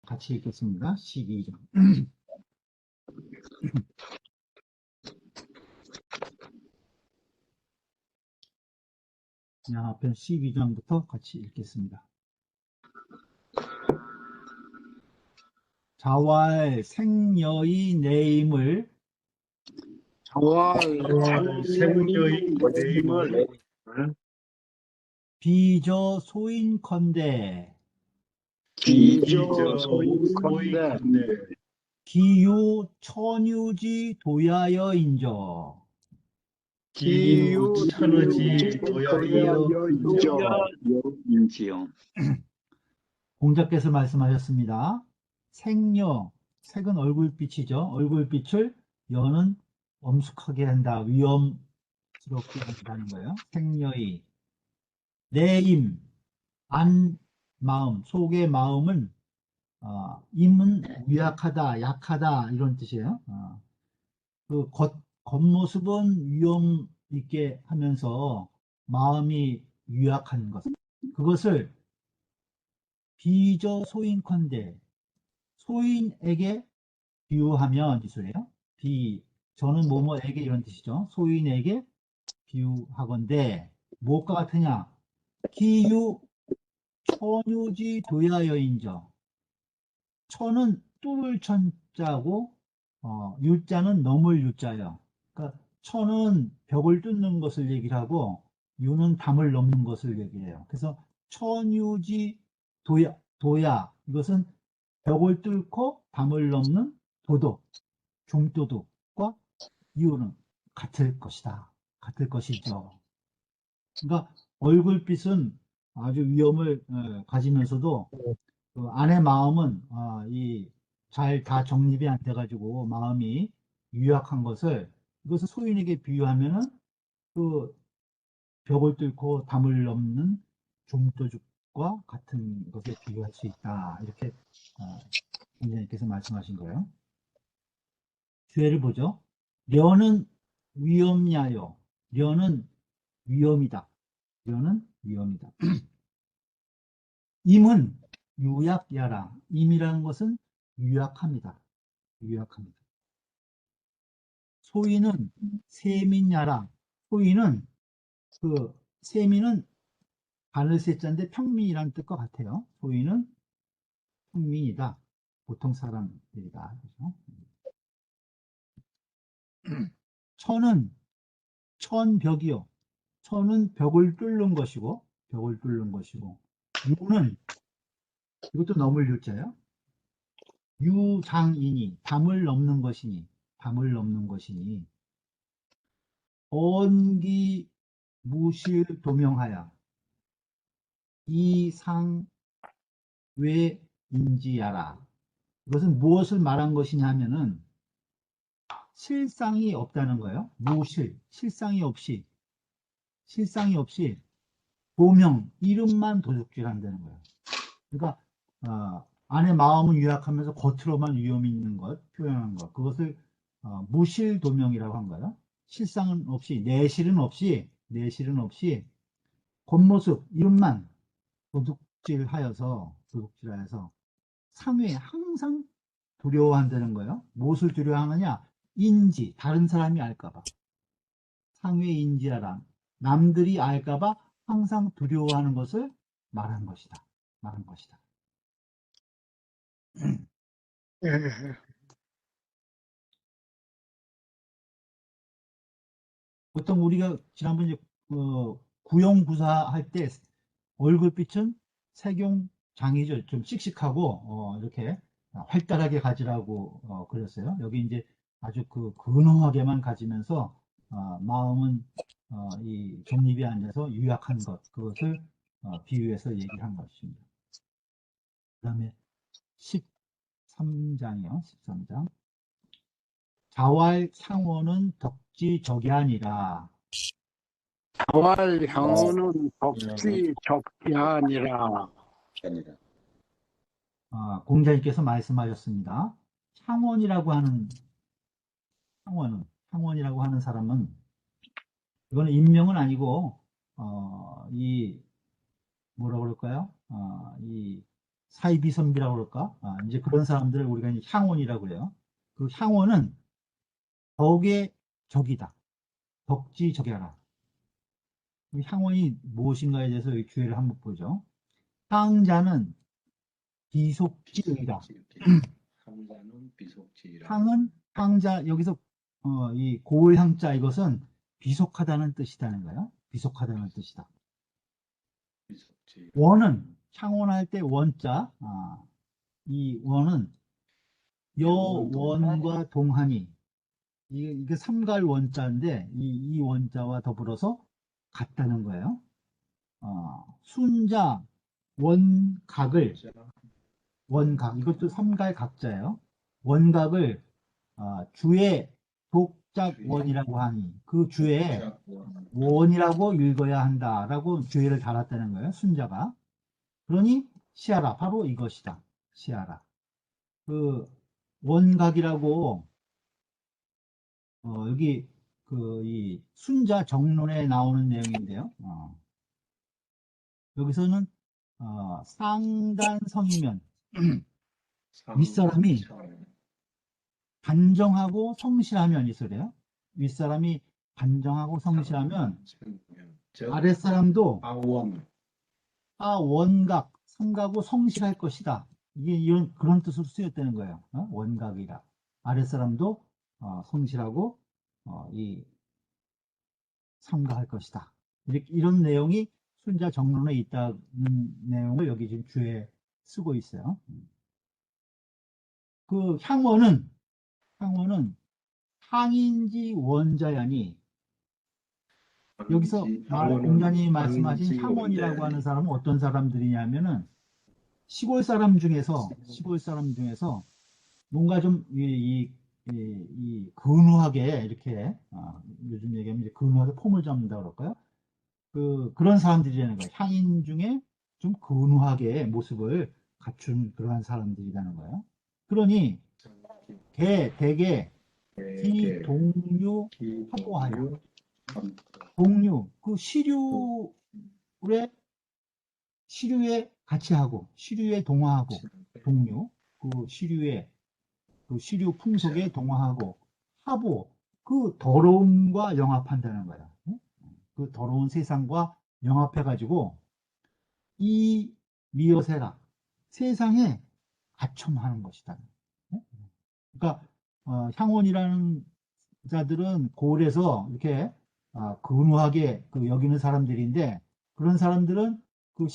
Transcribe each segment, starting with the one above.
같이 읽겠습니다. 12장. 앞편 12장부터 같이 읽겠습니다. 자왈 생녀의 내임을 생녀의 내임을 비저 소인컨대 비저소인컨대 기유 천유지 도야여인저 기유 천우지 도야여인지요. 공자께서 말씀하셨습니다. 생녀, 색은 얼굴빛이죠. 얼굴빛을 여는 엄숙하게 한다. 위험스럽게 한다는 거예요. 생녀의 내임, 안 마음, 속의 마음은 임은 위약하다, 약하다 이런 뜻이에요. 그 겉모습은 위험 있게 하면서 마음이 유약한 것. 그것을 비저 소인컨대 소인에게 비유하면 기술이에요. 저는 뭐뭐에게 이런 뜻이죠. 소인에게 비유하건대 무엇과 같으냐? 기유 천유지 도야여인저. 천은 뚫을 천자고 유자는 넘을 유자예요. 그러니까 천은 벽을 뚫는 것을 얘기를 하고 유는 담을 넘는 것을 얘기해요. 그래서 천유지 도야 이것은 벽을 뚫고 담을 넘는 도덕, 중도덕과 이유는 같을 것이다. 같을 것이죠. 그러니까 얼굴빛은 아주 위험을 가지면서도 그 안의 마음은 잘 다 정립이 안 돼가지고 마음이 유약한 것을 이것을 소인에게 비유하면은 그 벽을 뚫고 담을 넘는 중도죽과 같은 것에 비유할 수 있다. 이렇게 공자님께서 말씀하신 거예요. 주애를 보죠. 려는 위험야요. 려는 위험이다. 려는 위험이다. 임은 유약야라. 임이라는 것은 유약합니다. 유약합니다. 소인은 세민야라. 소인은 세민은 바늘세자인데 평민이라는 뜻과 같아요. 소인은 평민이다. 보통 사람들이다. 그렇죠? 천은 천벽이요. 천은 벽을 뚫는 것이고 유는 이것도 넘을 유자예요. 유장이니 담을 넘는 것이니 언기 무실 도명하야 이상외 인지야라. 이것은 무엇을 말한 것이냐 하면은 실상이 없다는 거예요. 무실, 실상이 없이 도명, 이름만 도둑질한다는 거예요. 그러니까 안에 마음은 유약하면서 겉으로만 위험이 있는 것, 표현한 것, 그것을 무실도명이라고 한 거예요. 실상은 없이, 내실은 없이 겉모습, 이름만 도둑질하여서 상회에 항상 두려워한다는 거예요. 무엇을 두려워하느냐? 인지, 다른 사람이 알까봐. 상회 인지하라. 남들이 알까봐 항상 두려워하는 것을 말한 것이다. 보통 우리가 지난번에 구용구사 할 때 얼굴빛은 색용장이죠. 좀 씩씩하고 이렇게 활달하게 가지라고 그랬어요. 여기 이제 아주 근엄하게만 가지면서 마음은 이 정립이 안 돼서 유약한 것, 그것을 비유해서 얘기를 한 것입니다. 그 다음에 13장이요. 13장. 자왈 상원은 덕지적이 아니라 자왈 향원은 덕지적이 아니라. 공자님께서 말씀하셨습니다. 상원이라고 하는 사람은 이거는 인명은 아니고 이 뭐라 그럴까요? 이 사이비선비라고 그럴까? 이제 그런 사람들을 우리가 이제 향원이라고 그래요. 그 향원은 덕의 적이다. 덕지적이라. 이 향원이 무엇인가에 대해서 이 주의를 한번 보죠. 향자는 비속지의다. 향자는 비속지이라. 향은 향자 여기서 이 고을향자 이것은 비속하다는 뜻이라는 거예요. 비속하다는 뜻이다. 비속지. 원은 향원할 때 원자 이 원은 여원과 동하니 이게 삼갈 원자인데 이 원자와 더불어서 같다는 거예요. 순자 원각을 원각 이것도 삼갈 각자예요. 원각을 주의 독작원이라고 하니 그 주에 원이라고 읽어야 한다라고 주의를 달았다는 거예요. 순자가. 그러니 시하라 바로 이것이다. 시하라. 그 원각이라고 여기 그 이 순자 정론에 나오는 내용인데요. 여기서는 상단성이면 윗사람이 반정하고 성실하면 이 소리예요. 윗사람이 반정하고 성실하면 아랫사람도 아원. 원각, 성가고 성실할 것이다. 이게 그런 뜻으로 쓰였다는 거예요. 원각이라. 아랫사람도 성실하고 이 삼가할 것이다. 이런 내용이 순자 정론에 있다는 내용을 여기 지금 주에 쓰고 있어요. 그 향원은 향인지 원자야니 여기서 공자님이 말씀하신 향원이라고 하는 사람은 어떤 사람들이냐면은 시골 사람 중에서 뭔가 좀 근후하게 이렇게 요즘 얘기하면 이제 근후하게 폼을 잡는다 그럴까요? 그런 사람들이라는 거예요. 향인 중에 좀 근후하게 모습을 갖춘 그러한 사람들이라는 거예요. 그러니 대개 기동류 화보하여 동류 그 시류에 같이 하고 시류에 동화하고 동류 그 시류 풍속에 동화하고 하보 그 더러움과 영합한다는 거예요. 그 더러운 세상과 영합해가지고 이 미어세라 세상에 아첨하는 것이다. 그러니까 향원이라는 자들은 고을에서 이렇게 근후하게 여기는 사람들인데 그런 사람들은 그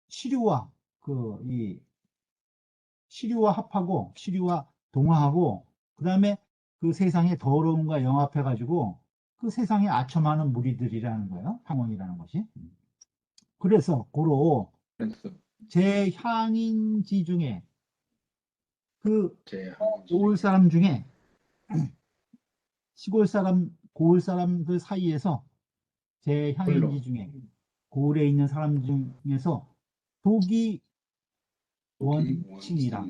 시류와 시류와 합하고 시류와 동화하고 그 다음에 그 세상의 더러움과 영합해가지고 그 세상에 아첨하는 무리들이라는 거예요. 향원이라는 것이. 그래서 고로 제 향인지 중에 그 고을 사람 중에 시골 사람, 고을 사람들 사이에서 제 향인지 중에 고을에 있는 사람 중에서 독이 원칭이라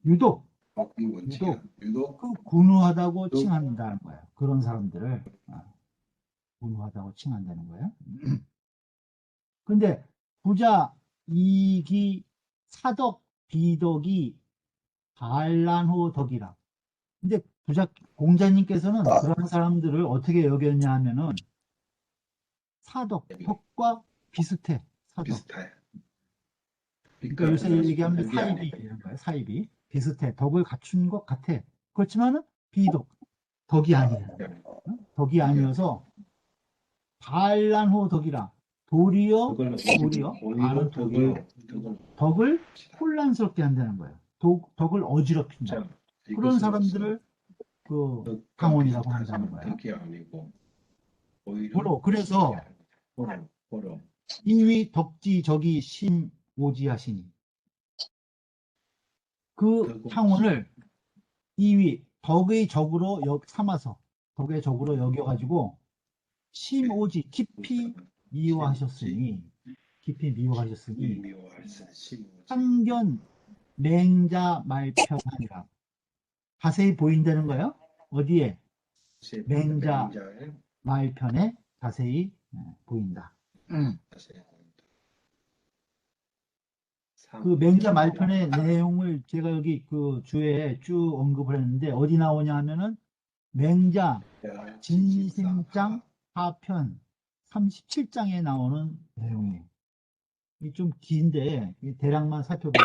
유독 그 군우하다고 칭한다는 거예요. 그런 사람들을 군우하다고 칭한다는 거예요. 근데 부자 이기 사덕 비덕이 반란호 덕이라. 근데 부자 공자님께서는 그런 사람들을 어떻게 여겼냐 하면은 덕과 비슷해. 그러니까 요새 얘기하면 사이비 이런 거예요. 사이비 비슷해. 덕을 갖춘 것 같아. 그렇지만은 비덕 덕이 아니에요. 덕이 아니어서 반란호 덕이라. 도리어 반은 덕이요. 덕을 혼란스럽게 한다는 거예요. 덕을 어지럽힌다. 그런 사람들을 향원이라고 한다는 거예요. 그래서 이위 덕지 적이 심오지하시니 그 향원을 이위 덕의 적으로 삼아서 덕의 적으로 여겨가지고 심오지 깊이 미워하셨으니 상견 맹자 말편하니라. 자세히 보인다는 거예요. 어디에? 맹자 말편에 자세히 보인다. 그 맹자 말편의 내용을 제가 여기 그 주에 쭉 언급을 했는데 어디 나오냐 하면은 맹자 진심장 하편 37장에 나오는 내용이에요. 이게 좀 긴데 대략만 살펴보죠.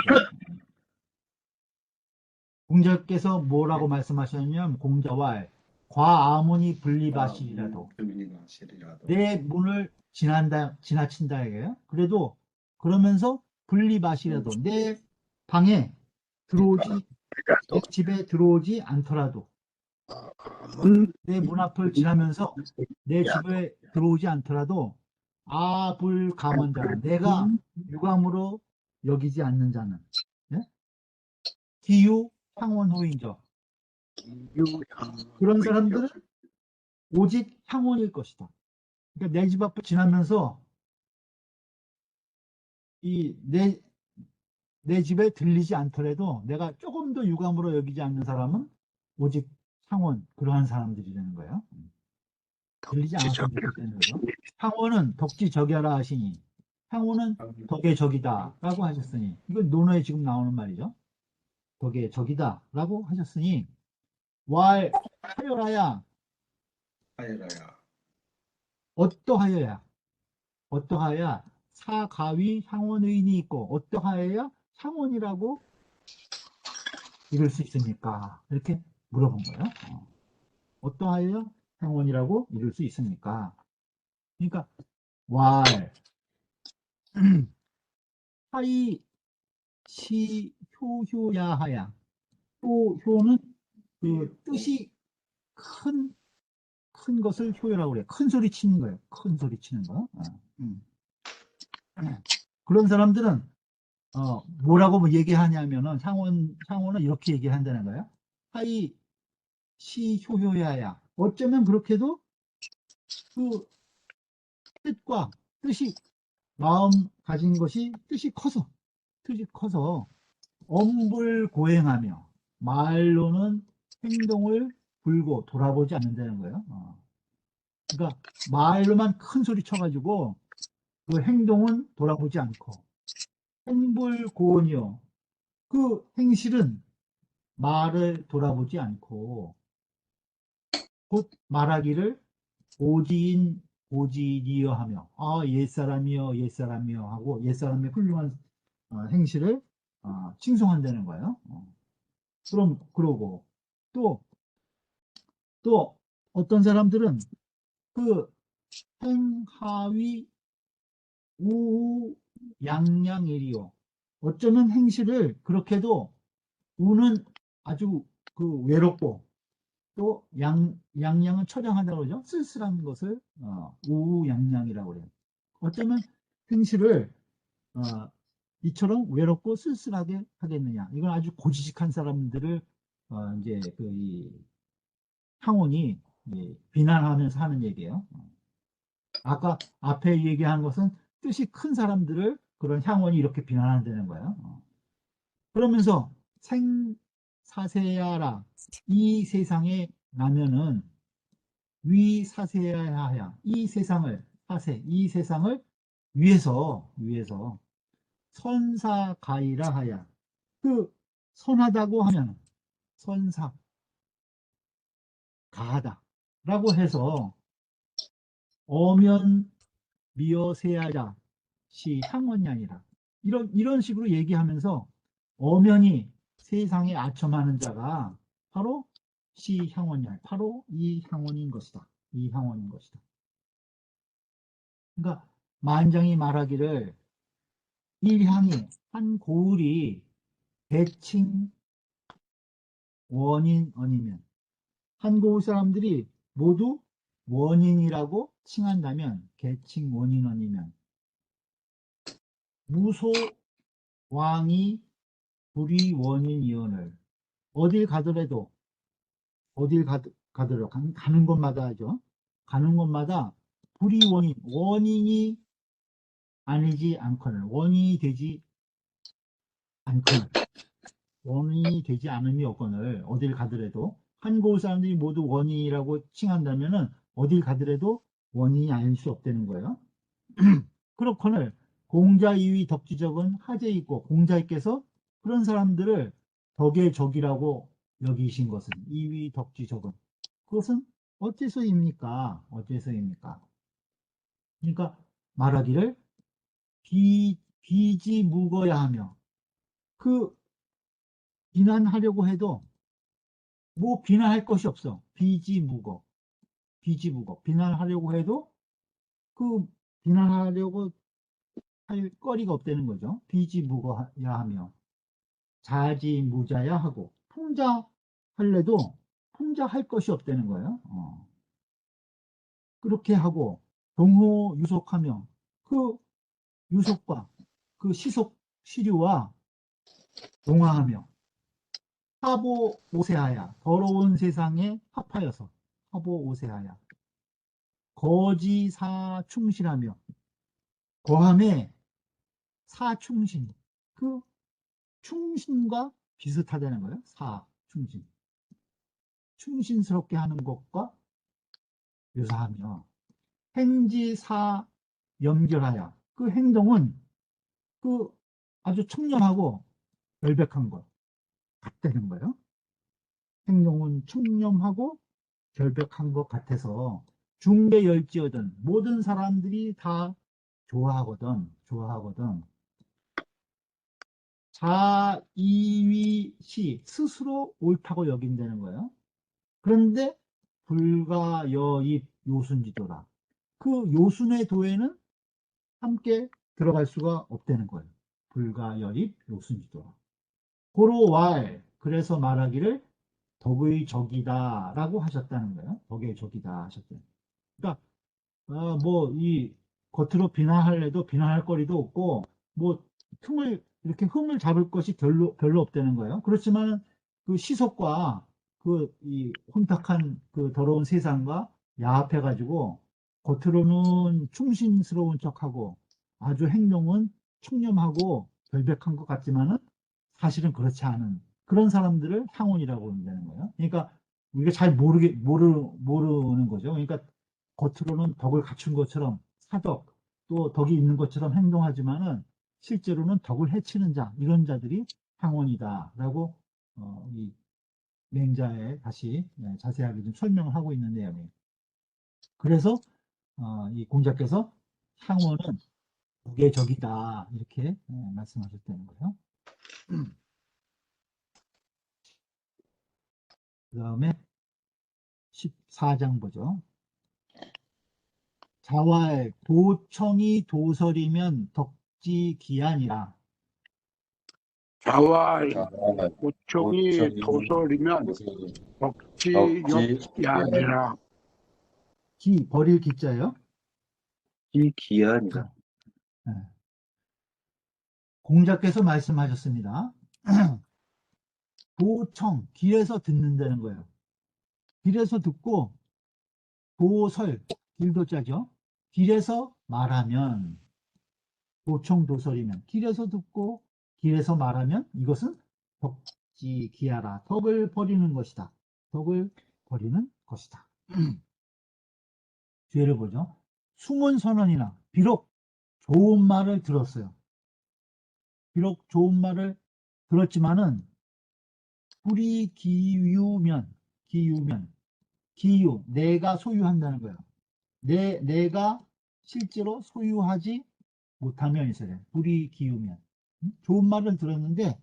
공자께서 뭐라고 말씀하셨냐면 공자와 과아무니 분리바시리라도 내 문을 지나친다 이게요. 그래도 그러면서 분리바시라도 내 방에 들어오지 내 집에 들어오지 않더라도 내 문 앞을 지나면서 내 집에 들어오지 않더라도 아불감언자라 내가 유감으로 여기지 않는 자는 예? 기유 향원호인저 그런 사람들은 오직 향원일 것이다. 그러니까 내 집 앞을 지나면서 내 집에 들리지 않더라도 내가 조금 더 유감으로 여기지 않는 사람은 오직 향원 그러한 사람들이 되는 거예요. 들리지 않았으면 좋겠다는 거죠. 향원은 덕지적이하라 하시니 향원은 덕의 적이다 라고 하셨으니 이건 논어에 지금 나오는 말이죠. 덕의 적이다 라고 하셨으니 왈 하여라야 어떠하여야 사가위 향원의인이 있고 어떠하여야 향원이라고 이룰 수 있습니까? 이렇게 물어본 거예요. 어떠하여야 향원이라고 이룰 수 있습니까? 그러니까 왈 하이 시 효효야하야 효는 그 뜻이 큰 것을 효요라고 그래요. 큰 소리 치는 거예요. 큰 소리 치는 거. 그런 사람들은 뭐라고 얘기하냐면은 향원은 이렇게 얘기한다는 거예요. 하이 시효효야야. 어쩌면 그렇게도 그 뜻과 뜻이 마음 가진 것이 뜻이 커서 엄불고행하며 말로는 행동을 불고 돌아보지 않는다는 거예요. 그러니까 말로만 큰 소리 쳐가지고 그 행동은 돌아보지 않고 행불고언이요. 그 행실은 말을 돌아보지 않고 곧 말하기를 오지인 오지니여 하며 옛사람이여 하고 옛사람의 훌륭한 행실을 칭송한다는 거예요. 그러고 또 어떤 사람들은 그 행하위 우우 양양이리요. 어쩌면 행실을 그렇게도 우는 아주 그 외롭고 또 양양은 처량하다고 그러죠. 쓸쓸한 것을 우우양양이라고 그래요. 어쩌면 행실을 이처럼 외롭고 쓸쓸하게 하겠느냐. 이건 아주 고지식한 사람들을 이제 이 향원이 비난하면서 하는 얘기예요. 아까 앞에 얘기한 것은 뜻이 큰 사람들을 그런 향원이 이렇게 비난한다는 거예요. 그러면서 생사세야라 이 세상에 나면은 위사세야야 이 세상을 위해서 선사가이라 하야 그 선하다고 하면 선사 가하다 라고 해서 어면 미어세야자 시 향원이 아니라 이런 식으로 얘기하면서 어면이 세상에 아첨하는 자가 바로 시 향원이 아니라 바로 이 향원인 것이다. 이 향원인 것이다. 그러니까 만장이 말하기를 일향이 한 고을이 대칭 원인 아니면 한 고을 사람들이 모두 원인이라고 칭한다면 개칭 원인원이면 무소 왕이 불이 원인이언을 어딜 가더라도 가는 곳마다 하죠. 가는 곳마다 불이 원인이 아니지 않거늘 원인이 되지 않음이 없거늘 어딜 가더라도 한 고을 사람들이 모두 원인이라고 칭한다면은 어딜 가더라도 원인이 아닐 수 없다는 거예요. 그렇거늘 공자 이위 덕지적은 하재이고 공자께서 그런 사람들을 덕의 적이라고 여기신 것은 이위 덕지적은 그것은 어째서입니까? 어째서입니까? 그러니까 말하기를 비지무거야 하며 그 비난하려고 해도 뭐 비난할 것이 없어. 비지무거. 비난하려고 해도 그 비난하려고 할 거리가 없다는 거죠. 비지무거야 하며 자지무자야 하고 풍자할래도 풍자할 것이 없다는 거예요. 그렇게 하고 동호유속하며 그 유속과 그 시속 시류와 동화하며 하보오세하야 더러운 세상에 합하여서 하보오세하야 거지사충신하며 거함에 사충신 그 충신과 비슷하다는 거예요. 사충신 충신스럽게 하는 것과 묘사하며 행지사 연결하여 그 행동은 그 아주 청렴하고 결백한 것 같다는 거예요. 행동은 청렴하고 결백한 것 같아서 중개열지어든 모든 사람들이 다 좋아하거든. 자이위시 스스로 옳다고 여긴다는 거예요. 그런데 불가여입 요순지도라. 그 요순의 도에는 함께 들어갈 수가 없다는 거예요. 불가여입 요순지도라. 고로왈 그래서 말하기를 덕의 적이다 라고 하셨다는 거예요. 덕의 적이다 하셨대요. 그러니까 뭐 이 겉으로 비난할래도 비난할 거리도 없고 뭐 이렇게 흠을 잡을 것이 별로 없다는 거예요. 그렇지만 그 시속과 그 이 혼탁한 그 더러운 세상과 야합해 가지고 겉으로는 충신스러운 척하고 아주 행동은 청렴하고 결백한 것 같지만은 사실은 그렇지 않은 그런 사람들을 상원이라고 한다는 거예요. 그러니까 우리가 잘 모르는 거죠. 그러니까 겉으로는 덕을 갖춘 것처럼 사덕 또 덕이 있는 것처럼 행동하지만은 실제로는 덕을 해치는 자 이런 자들이 상원이다라고 이 맹자에 다시 자세하게 좀 설명을 하고 있는 내용이에요. 그래서 이 공자께서 상원은 덕의 적이다 이렇게 말씀하셨다는 거예요. 그 다음에 14장 보죠. 자왈 도청이 도설이면 덕지기한이라. 자활 자활 고총이 도청이 도설이면 도설이 덕지역이 아니라 기 버릴 기자예요. 기한이다. 네. 공자께서 말씀하셨습니다. 도청 길에서 듣는다는 거예요. 길에서 듣고 도설 길도자죠. 길에서 말하면 도청 도설이면 길에서 듣고 길에서 말하면 이것은 덕지기하라. 덕을 버리는 것이다. 덕을 버리는 것이다. 뒤를 보죠. 숨은 선언이나 비록 좋은 말을 들었어요. 비록 좋은 말을 들었지만은 불이 기유면 기유 내가 소유한다는 거예요. 내가 실제로 소유하지 못하면 있어야 돼. 불이 기우면 좋은 말을 들었는데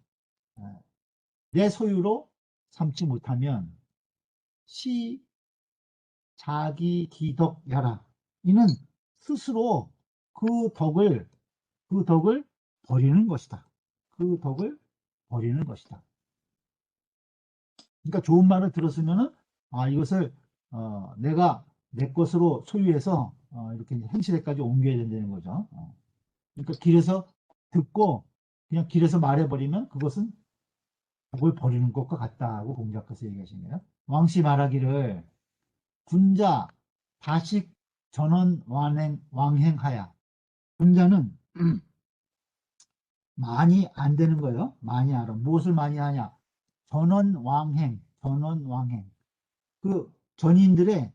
내 소유로 삼지 못하면 시 자기 기덕야라. 이는 스스로 그 덕을 버리는 것이다. 그 덕을 버리는 것이다. 그러니까 좋은 말을 들었으면은 이것을 내가 내 것으로 소유해서 이렇게 행실에까지 옮겨야 된다는 거죠. 그러니까 길에서 듣고 그냥 길에서 말해버리면 그것은 덕을 버리는 것과 같다고 공자께서 얘기하신 거예요. 왕씨 말하기를 군자 다식 전원 왕행하야. 군자는 많이 안 되는 거예요. 많이 알아. 무엇을 많이 하냐? 전원 왕행. 그 전인들의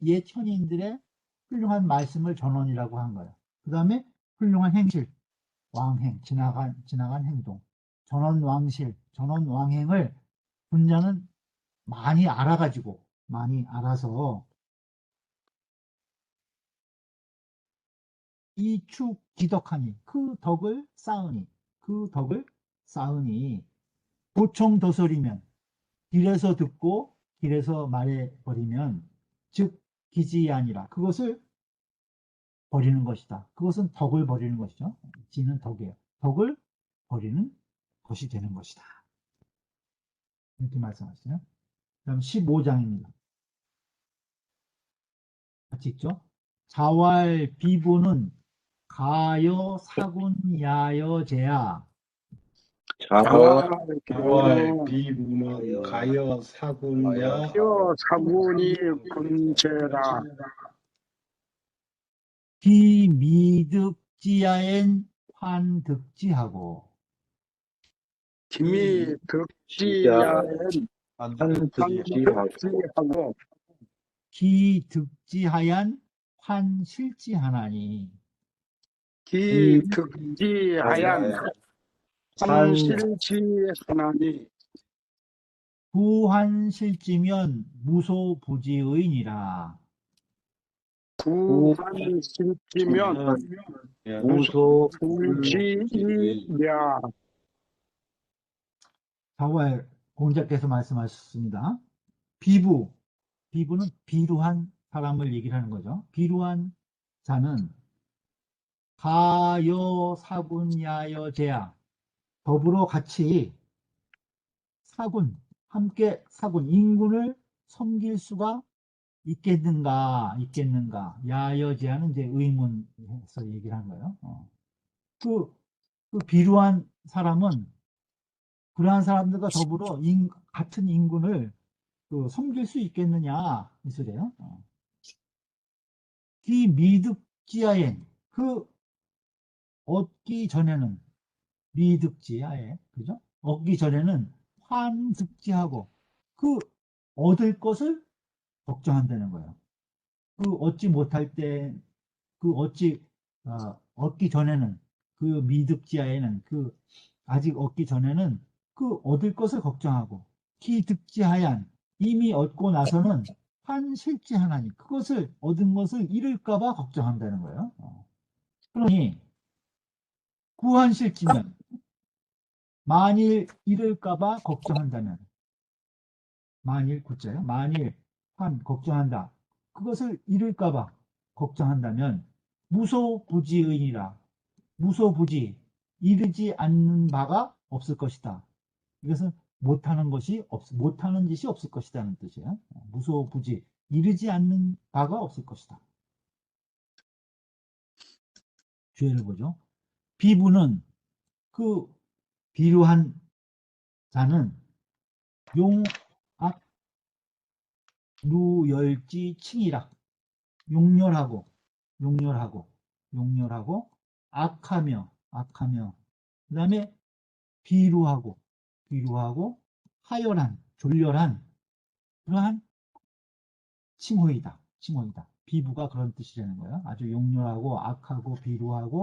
옛 현인들의 훌륭한 말씀을 전원이라고 한 거예요. 그 다음에 훌륭한 행실, 왕행, 지나간 행동, 전원 왕실, 전원 왕행을 군자는 많이 알아가지고, 많이 알아서 이축 기덕하니, 그 덕을 쌓으니, 보청 도설이면, 길에서 듣고, 길에서 말해버리면, 즉, 기지 아니라, 그것을 버리는 것이다. 그것은 덕을 버리는 것이죠. 지는 덕이에요. 덕을 버리는 것이 되는 것이다. 이렇게 말씀하시죠. 다음 15장입니다. 같이 읽죠. 자왈 비부는 가여 사군 야여제야. 자활 자활 비문은 가여 사군야 사군이 군체라. 비미득지야엔 환득지하고 김이 득지야엔 한득지하고 기득지하얀 환실지하나니 기득지하얀 한실지하나니 부환실지면 무소부지의니라. 구한실지면 무소불지이랴. 자왈 공자께서 말씀하셨습니다. 비부는 비루한 사람을 얘기를 하는 거죠. 비루한 자는 가여 사군야여 제야, 더불어 같이 함께 인군을 섬길 수가 있겠는가. 야여제하는 이제 의문에서 얘기를 한 거예요. 그 비루한 사람은 그러한 사람들과 더불어 같은 인군을 섬길 수 있겠느냐 이 소리예요. 이 미득지하엔 얻기 전에는 미득지하에 그죠? 얻기 전에는 환득지하고 얻을 것을 걱정한다는 거예요. 얻지 못할 때 얻기 전에는 미득지하에는 아직 얻기 전에는 얻을 것을 걱정하고 기득지하얀 이미 얻고 나서는 환실지하나니 그것을 얻은 것을 잃을까봐 걱정한다는 거예요. 그러니 구환실지면 만일 잃을까봐 걱정한다면 만일 환 걱정한다. 그것을 잃을까봐 걱정한다면 무소부지의니라. 무소부지 이르지 않는 바가 없을 것이다. 이것은 못하는 짓이 없을 것이다는 뜻이에요. 무소부지 이르지 않는 바가 없을 것이다. 주의를 보죠. 비부는 비루한 자는 용악 누열지 칭이라. 용렬하고 악하며 그 다음에 비루하고 하열한 졸렬한 그러한 칭호이다. 비부가 그런 뜻이라는 거예요. 아주 용렬하고 악하고 비루하고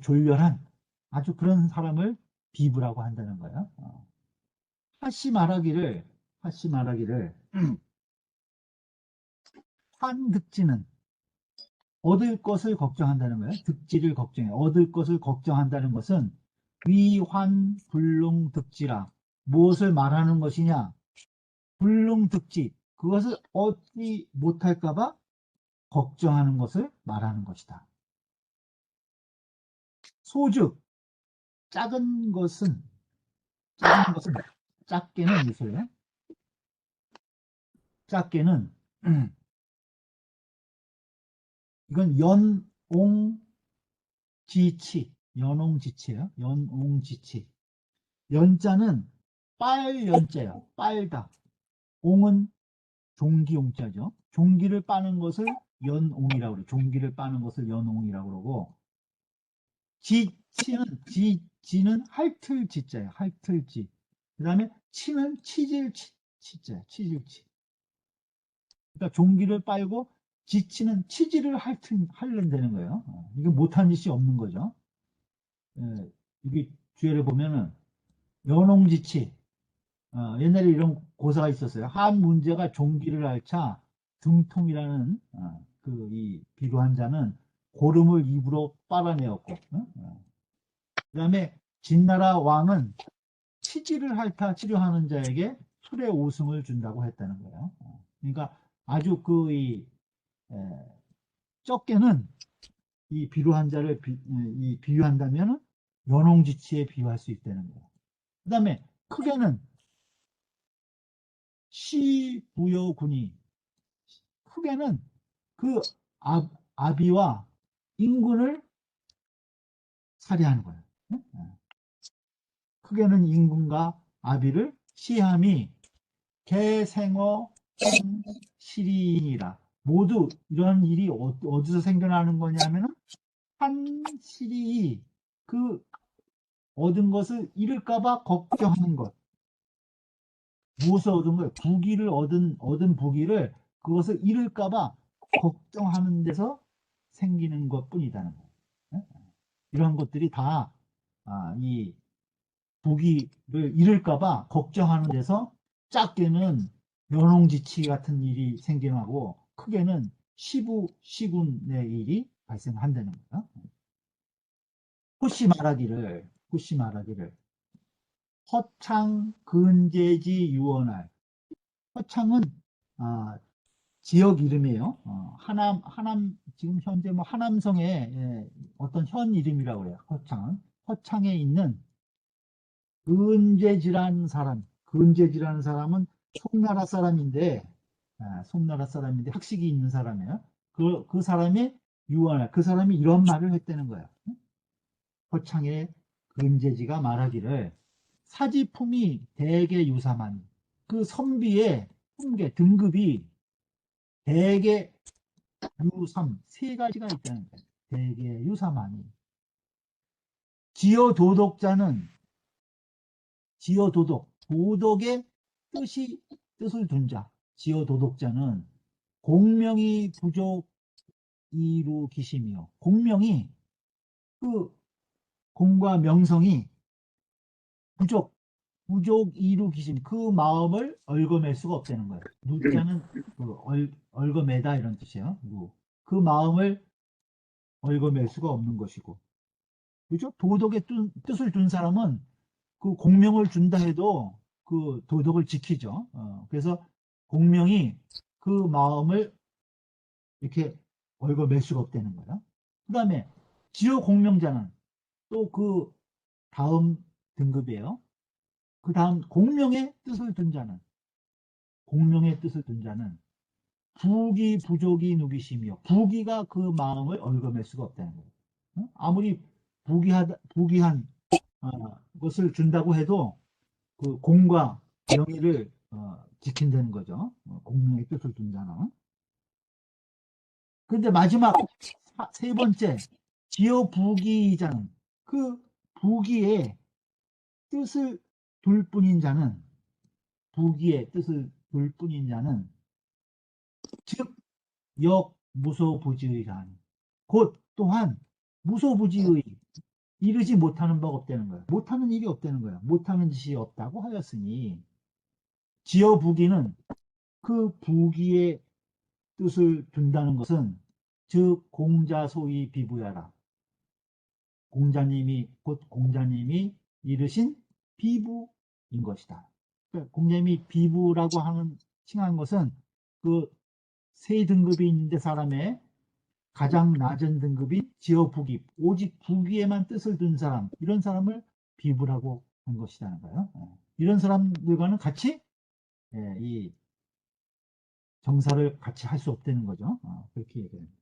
졸렬한 아주 그런 사람을 비부라고 한다는 거예요. 하시 말하기를 환득지는 얻을 것을 걱정한다는 거예요. 득지를 걱정해. 얻을 것을 걱정한다는 것은 위환불능득지라. 무엇을 말하는 것이냐? 불능득지. 그것을 얻지 못할까봐 걱정하는 것을 말하는 것이다. 소즉 작은 것은 작게는 이소요. 작게는 이건 연옹지치예요. 연옹지치. 연자는 빨연자예요. 빨다. 옹은 종기옹자죠. 종기를 빠는 것을 연옹이라고 그래요. 종기를 빠는 것을 연옹이라고 그러고 지는 할틀지자예요. 할틀지. 그 다음에 치는 치질치자예요. 치질치. 그러니까 종기를 빨고 지치는 치지를 하려는 거예요. 이게 못한 짓이 없는 거죠. 이게 주예를 보면은 연홍지치. 옛날에 이런 고사가 있었어요. 한 문제가 종기를 앓자 등통이라는 이 비루한 자는 고름을 입으로 빨아내었고, 그 다음에 진나라 왕은 치질을 핥아 치료하는 자에게 술의 오승을 준다고 했다는 거예요. 그러니까 아주 적게는 이 비루한 자를 비유한다면 연홍지치에 비유할 수 있다는 거예요. 그 다음에 크게는 시부여군이, 크게는 그 아비와 인군을 살해하는 거예요. 크게는 인군과 아비를 시함이 개생어 시리이라. 모두 이런 일이 어디서 생겨나는 거냐면은 한 시리이, 그 얻은 것을 잃을까봐 걱정하는 것. 무엇을 얻은 거예요? 부귀를 얻은 부귀를, 그것을 잃을까봐 걱정하는 데서 생기는 것 뿐이다는 거예요. 이런 것들이 다 이 부귀를 잃을까봐 걱정하는 데서 작게는 연홍지치 같은 일이 생겨나고 크게는 시군의 일이 발생한다는 거예요. 호시 말하기를 허창 근제지 유언할. 허창은 지역 이름이에요. 하남, 지금 현재 뭐 하남성의 어떤 현 이름이라고 해요. 허창은. 허창에 있는 근제지라는 사람, 근제지라는 사람은 송나라 사람인데, 학식이 있는 사람이에요. 그 사람이 유언할, 그 사람이 이런 말을 했다는 거예요. 허창의 근제지가 말하기를 사지품이 대개 유사만, 그 선비의 품계 등급이 대개 유삼, 세 가지가 있다는 거예요. 대개 유사만이. 지어 도덕자는, 지어 도덕의 뜻을 둔 자. 지어 도덕자는 공명이 부족 이루 기심이요. 공명이, 그 공과 명성이 부족 이루 기심, 그 마음을 얽어맬 수가 없다는 거예요. 누자는 얽어매다 이런 뜻이에요. 그 마음을 얽어맬 수가 없는 것이고, 그죠? 도덕의 뜻을 둔 사람은 그 공명을 준다 해도 그 도덕을 지키죠. 그래서 공명이 그 마음을 이렇게 얽어맬 수가 없다는 거예요. 그 다음에 지어 공명자는 또 그 다음 등급이에요. 그 다음 공명의 뜻을 둔 자는, 부귀 부족이 누기심이요. 부귀가 그 마음을 얽어맬 수가 없다는 거예요. 아무리 부귀한 것을 준다고 해도 그 공과 명예를 지킨다는 거죠. 공명의 뜻을 둔 자는. 그런데 마지막 세 번째, 지어 부귀자는, 그 부귀의 뜻을 둘 뿐인 자는, 즉 역무소부지의라. 곧 또한 무소부지의, 이르지 못하는 바가 없다는 거예요. 못하는 일이 없다는 거예요. 못하는 짓이 없다고 하였으니, 지어 부귀는 그 부귀의 뜻을 둔다는 것은 즉 공자 소위 비부야라. 곧 공자님이 이르신 비부인 것이다. 그러니까 공자님이 비부라고 칭한 것은 그 세 등급이 있는데 사람의 가장 낮은 등급이 지어 부귀, 오직 부귀에만 뜻을 둔 사람, 이런 사람을 비부라고 한 것이라는 거예요. 이런 사람들과는 같이 이 정사를 같이 할 수 없다는 거죠. 그렇게 얘기합니다.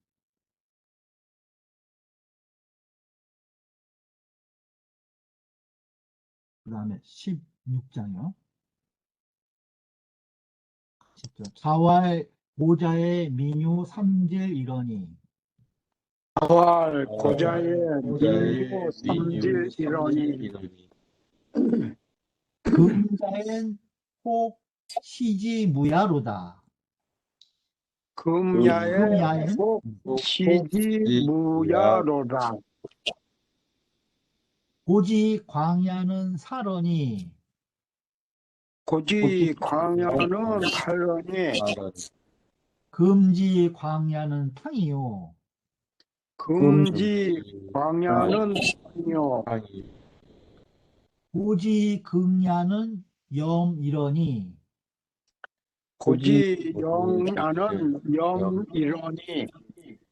그 다음에 16장이요. 10절. 자활 보자의 민유 삼질 이러니. 자활 고자의 민유 삼질 이러니. 근자엔 혹 시지 무야로다. 금야에 금야엔 복 시지무야로다. 고지 광야는 사러니 고지 광야는 탈러니 금지 광야는 탕이요. 금지 광야는 탕이요. 고지 극야는 염이러니 고지 영야는 염이러니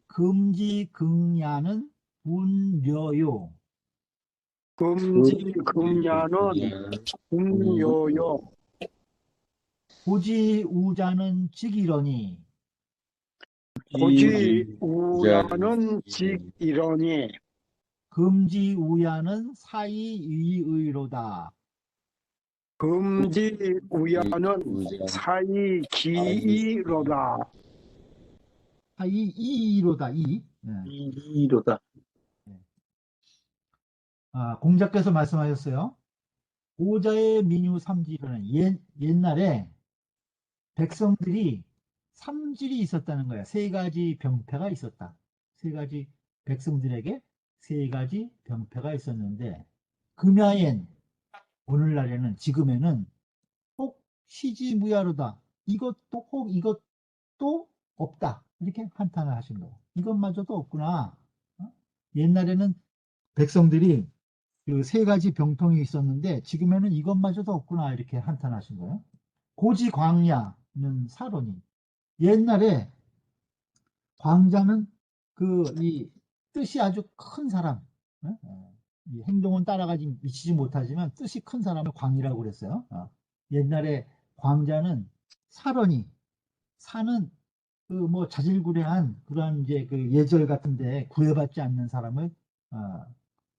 금지 극야는 분려요. 금지 금야는 분요요. 고지 우자는 직이러니 고지 우야는 직이러니 금지 우야는 사이의의로다. 금지 우야는 사이기이로다. 사이이로다. 이. 예. 이로다. 공자께서 말씀하셨어요. 오자의 민유 삼지로는 옛날에 백성들이 삼질이 있었다는 거야. 세 가지 병폐가 있었다. 세 가지 백성들에게 세 가지 병폐가 있었는데 금야엔 오늘날에는 지금에는 혹 시지무야로다. 이것도 없다. 이렇게 한탄을 하신 거예요. 이것마저도 없구나. 옛날에는 백성들이 그 세 가지 병통이 있었는데 지금에는 이것마저도 없구나. 이렇게 한탄하신 거예요. 고지 광야는 사론이. 옛날에 광자는 이 뜻이 아주 큰 사람, 이 행동은 따라가지 미치지 못하지만 뜻이 큰 사람을 광이라고 그랬어요. 옛날에 광자는 사런이 사는 그 뭐 자질구레한 그러한 이제 그 예절 같은데 구애받지 않는 사람을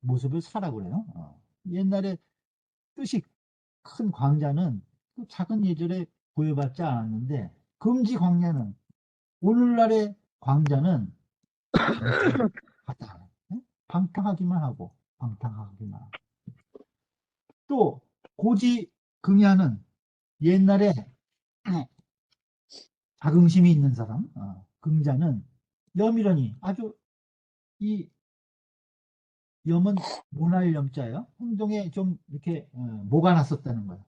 모습을 사라고 그래요. 옛날에 뜻이 큰 광자는 그 작은 예절에 구애받지 않았는데 금지 광야는 오늘날의 광자는 방탕하기만 하고 방탕하기만 하고 또 고지 긍야는 옛날에 자긍심이 있는 사람 긍자는 염이러니 아주 이 염은 모날 염자예요. 행동에 좀 이렇게 모가 났었다는 거예요.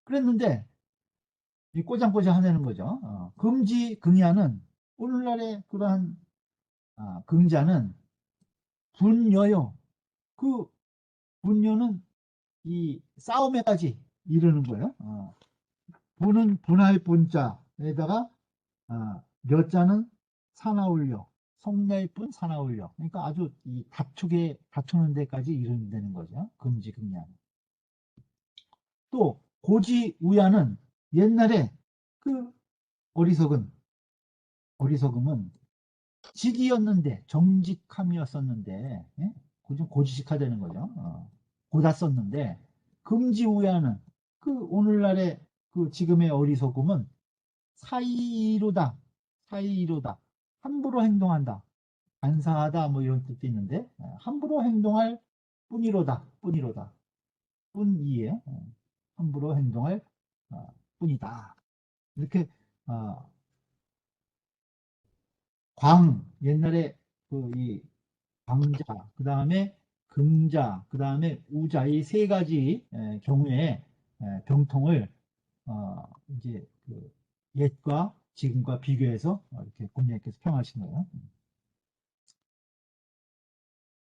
그랬는데 이 꼬장꼬장 하는 거죠. 금지 긍야는 오늘날의 그러한 긍자는 분여요. 그 분여는 이 싸움에까지 이르는 거예요. 분은 분할 분자에다가 여자는 사나울려, 성낼 뿐 사나울려. 그러니까 아주 이 다투는 데까지 이르는 거죠. 금지극량. 또 고지우야는 옛날에 그 어리석음은 직이었는데 정직함이었었는데 좀 고지식화되는 거죠. 고다 썼는데 금지우야는 그 오늘날의 그 지금의 어리석음은 사이로다 함부로 행동한다 안사하다 뭐 이런 뜻도 있는데 함부로 행동할 뿐이로다 뿐이에 함부로 행동할 뿐이다 이렇게 옛날에 이 광자, 그 다음에 금자, 그 다음에 우자 이 세 가지 경우에 병통을 이제 그 옛과 지금과 비교해서 이렇게 공자께서 평하신 거예요.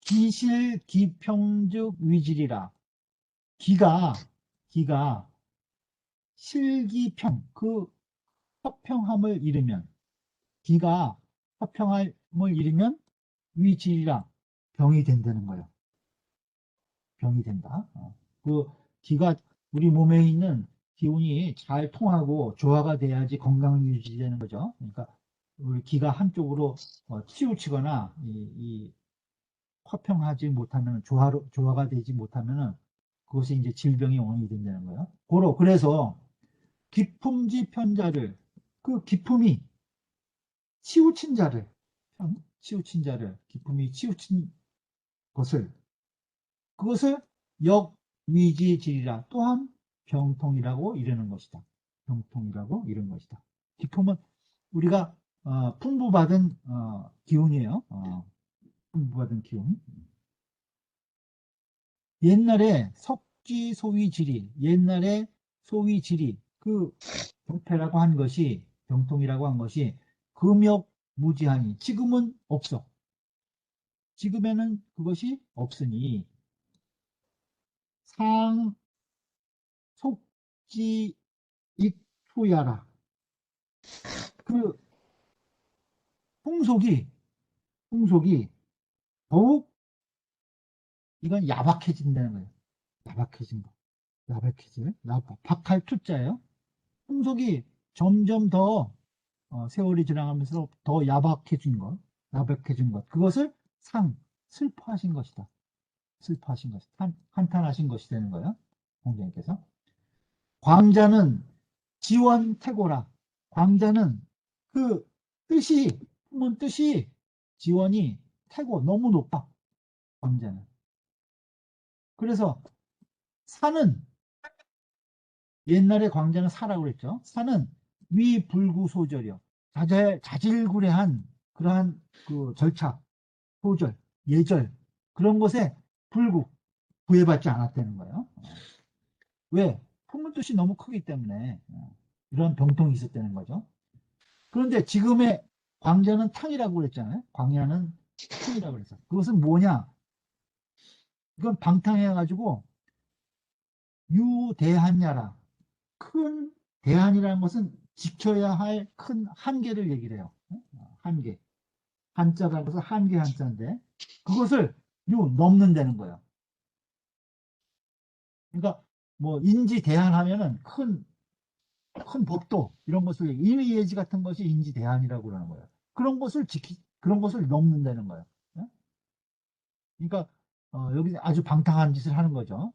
기실 기평즉 위질이라. 기가 실기평 그 허평함을 잃으면 기가 허평함을 잃으면 위질이라 병이 된다는 거예요. 병이 된다. 그 기가 우리 몸에 있는 기운이 잘 통하고 조화가 돼야지 건강이 유지되는 거죠. 그러니까 우리 기가 한쪽으로 치우치거나 이 화평하지 못하면 조화가 되지 못하면은 그것이 이제 질병의 원인이 된다는 거예요. 그래서 기품지 편자를 그 기품이 치우친 자를 기품이 치우친 그것을 역위지질이라 또한 병통이라고 이르는 것이다. 병통이라고 이르는 것이다. 기품은 우리가 풍부받은 기운이에요. 풍부받은 기운. 옛날에 석지소위지리, 옛날에 소위지리, 그 병폐라고 한 것이, 병통이라고 한 것이 금욕무지하니 지금은 없어. 지금에는 그것이 없으니 상 속지 익투야라. 그 풍속이 더욱 이건 야박해진다는 거예요. 야박해진 거. 야박해질. 박할 투자예요. 풍속이 점점 더 세월이 지나가면서 더 야박해진 것. 그것을 슬퍼하신 것이다. 슬퍼하신 것이다. 한탄하신 것이 되는 거예요. 공자님께서. 광자는 지원태고라. 광자는 그 품은 뜻이 지원이 태고, 너무 높아. 광자는. 그래서 산은, 옛날에 광자는 사라고 그랬죠. 산은 위불구소절이요. 자질구레한 그러한 그 절차, 소절, 예절, 그런 것에 구애받지 않았다는 거예요. 왜? 품은 뜻이 너무 크기 때문에 이런 병통이 있었다는 거죠. 그런데 지금의 광자는 탕이라고 그랬잖아요. 광야는 탕이라고 그랬어. 그것은 뭐냐? 이건 방탕해가지고 유대한야라. 큰 대한이라는 것은 지켜야 할 큰 한계를 얘기를 해요. 한계. 한자라는 것은 한계 한자인데 그것을 넘는다는 거예요. 그러니까 뭐 인지 대한하면은 큰 법도 이런 것을 인의예지 같은 것이 인지 대한이라고 그러는 거예요. 그런 것을 넘는다는 거예요. 그러니까 여기 아주 방탕한 짓을 하는 거죠.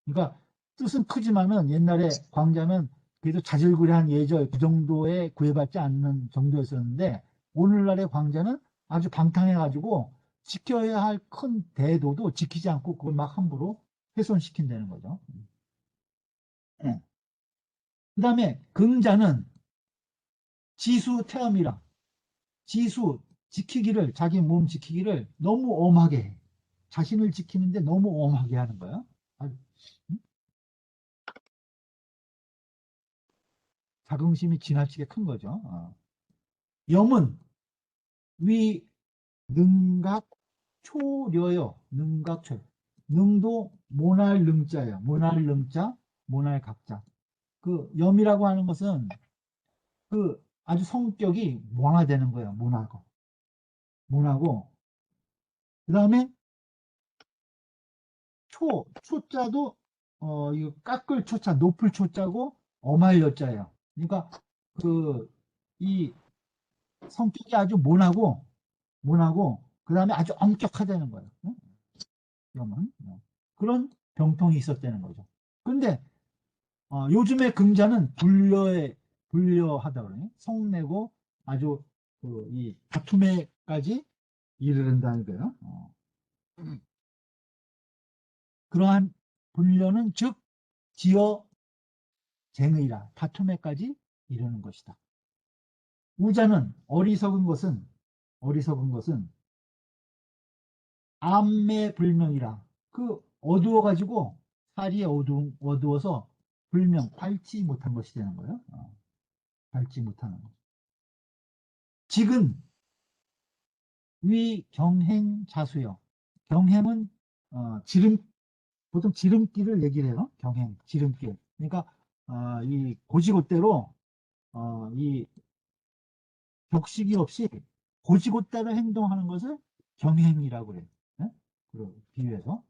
그러니까 뜻은 크지만은 옛날에 광자는 그래도 자질구레한 예절 그 정도에 구애받지 않는 정도였었는데 오늘날의 광자는 아주 방탕해가지고 지켜야 할 큰 대도도 지키지 않고 그걸 막 함부로 훼손시킨다는 거죠. 그 다음에 금자는 지수태엄이라. 지수, 자기 몸 지키기를 너무 엄하게 해. 자신을 지키는데 너무 엄하게 하는 거야. 자긍심이 지나치게 큰 거죠. 염은 위 능각 초려요. 능각초. 능도 모날 능자예요. 모날 능자, 모날 각자. 그 염이라고 하는 것은 그 아주 성격이 모나되는 거예요. 모나고. 그 다음에 초자도 이거 깎을 초자, 높을 초자고 엄할 여자예요. 그러니까 이 성격이 아주 모나고 그 다음에 아주 엄격하다는 거예요. 염은 그런 병통이 있었다는 거죠. 그런데 요즘의 금자는 불려하다 그러니 성내고 아주 이 다툼에까지 이르른다는 거예요. 그러한 불려는 즉 지어 쟁의라 다툼에까지 이르는 것이다. 우자는 어리석은 것은 암매불명이라 그 어두워가지고 사리에 어두워서 불명 밝지 못한 것이 되는 거예요. 밝지 못하는 것. 직은 위 경행자수요. 경행은 보통 지름길을 얘기를 해요. 경행, 지름길. 그러니까 이 고지곳대로 이 격식이 없이 고지곳대로 행동하는 것을 경행이라고 그래요. 네? 비유해서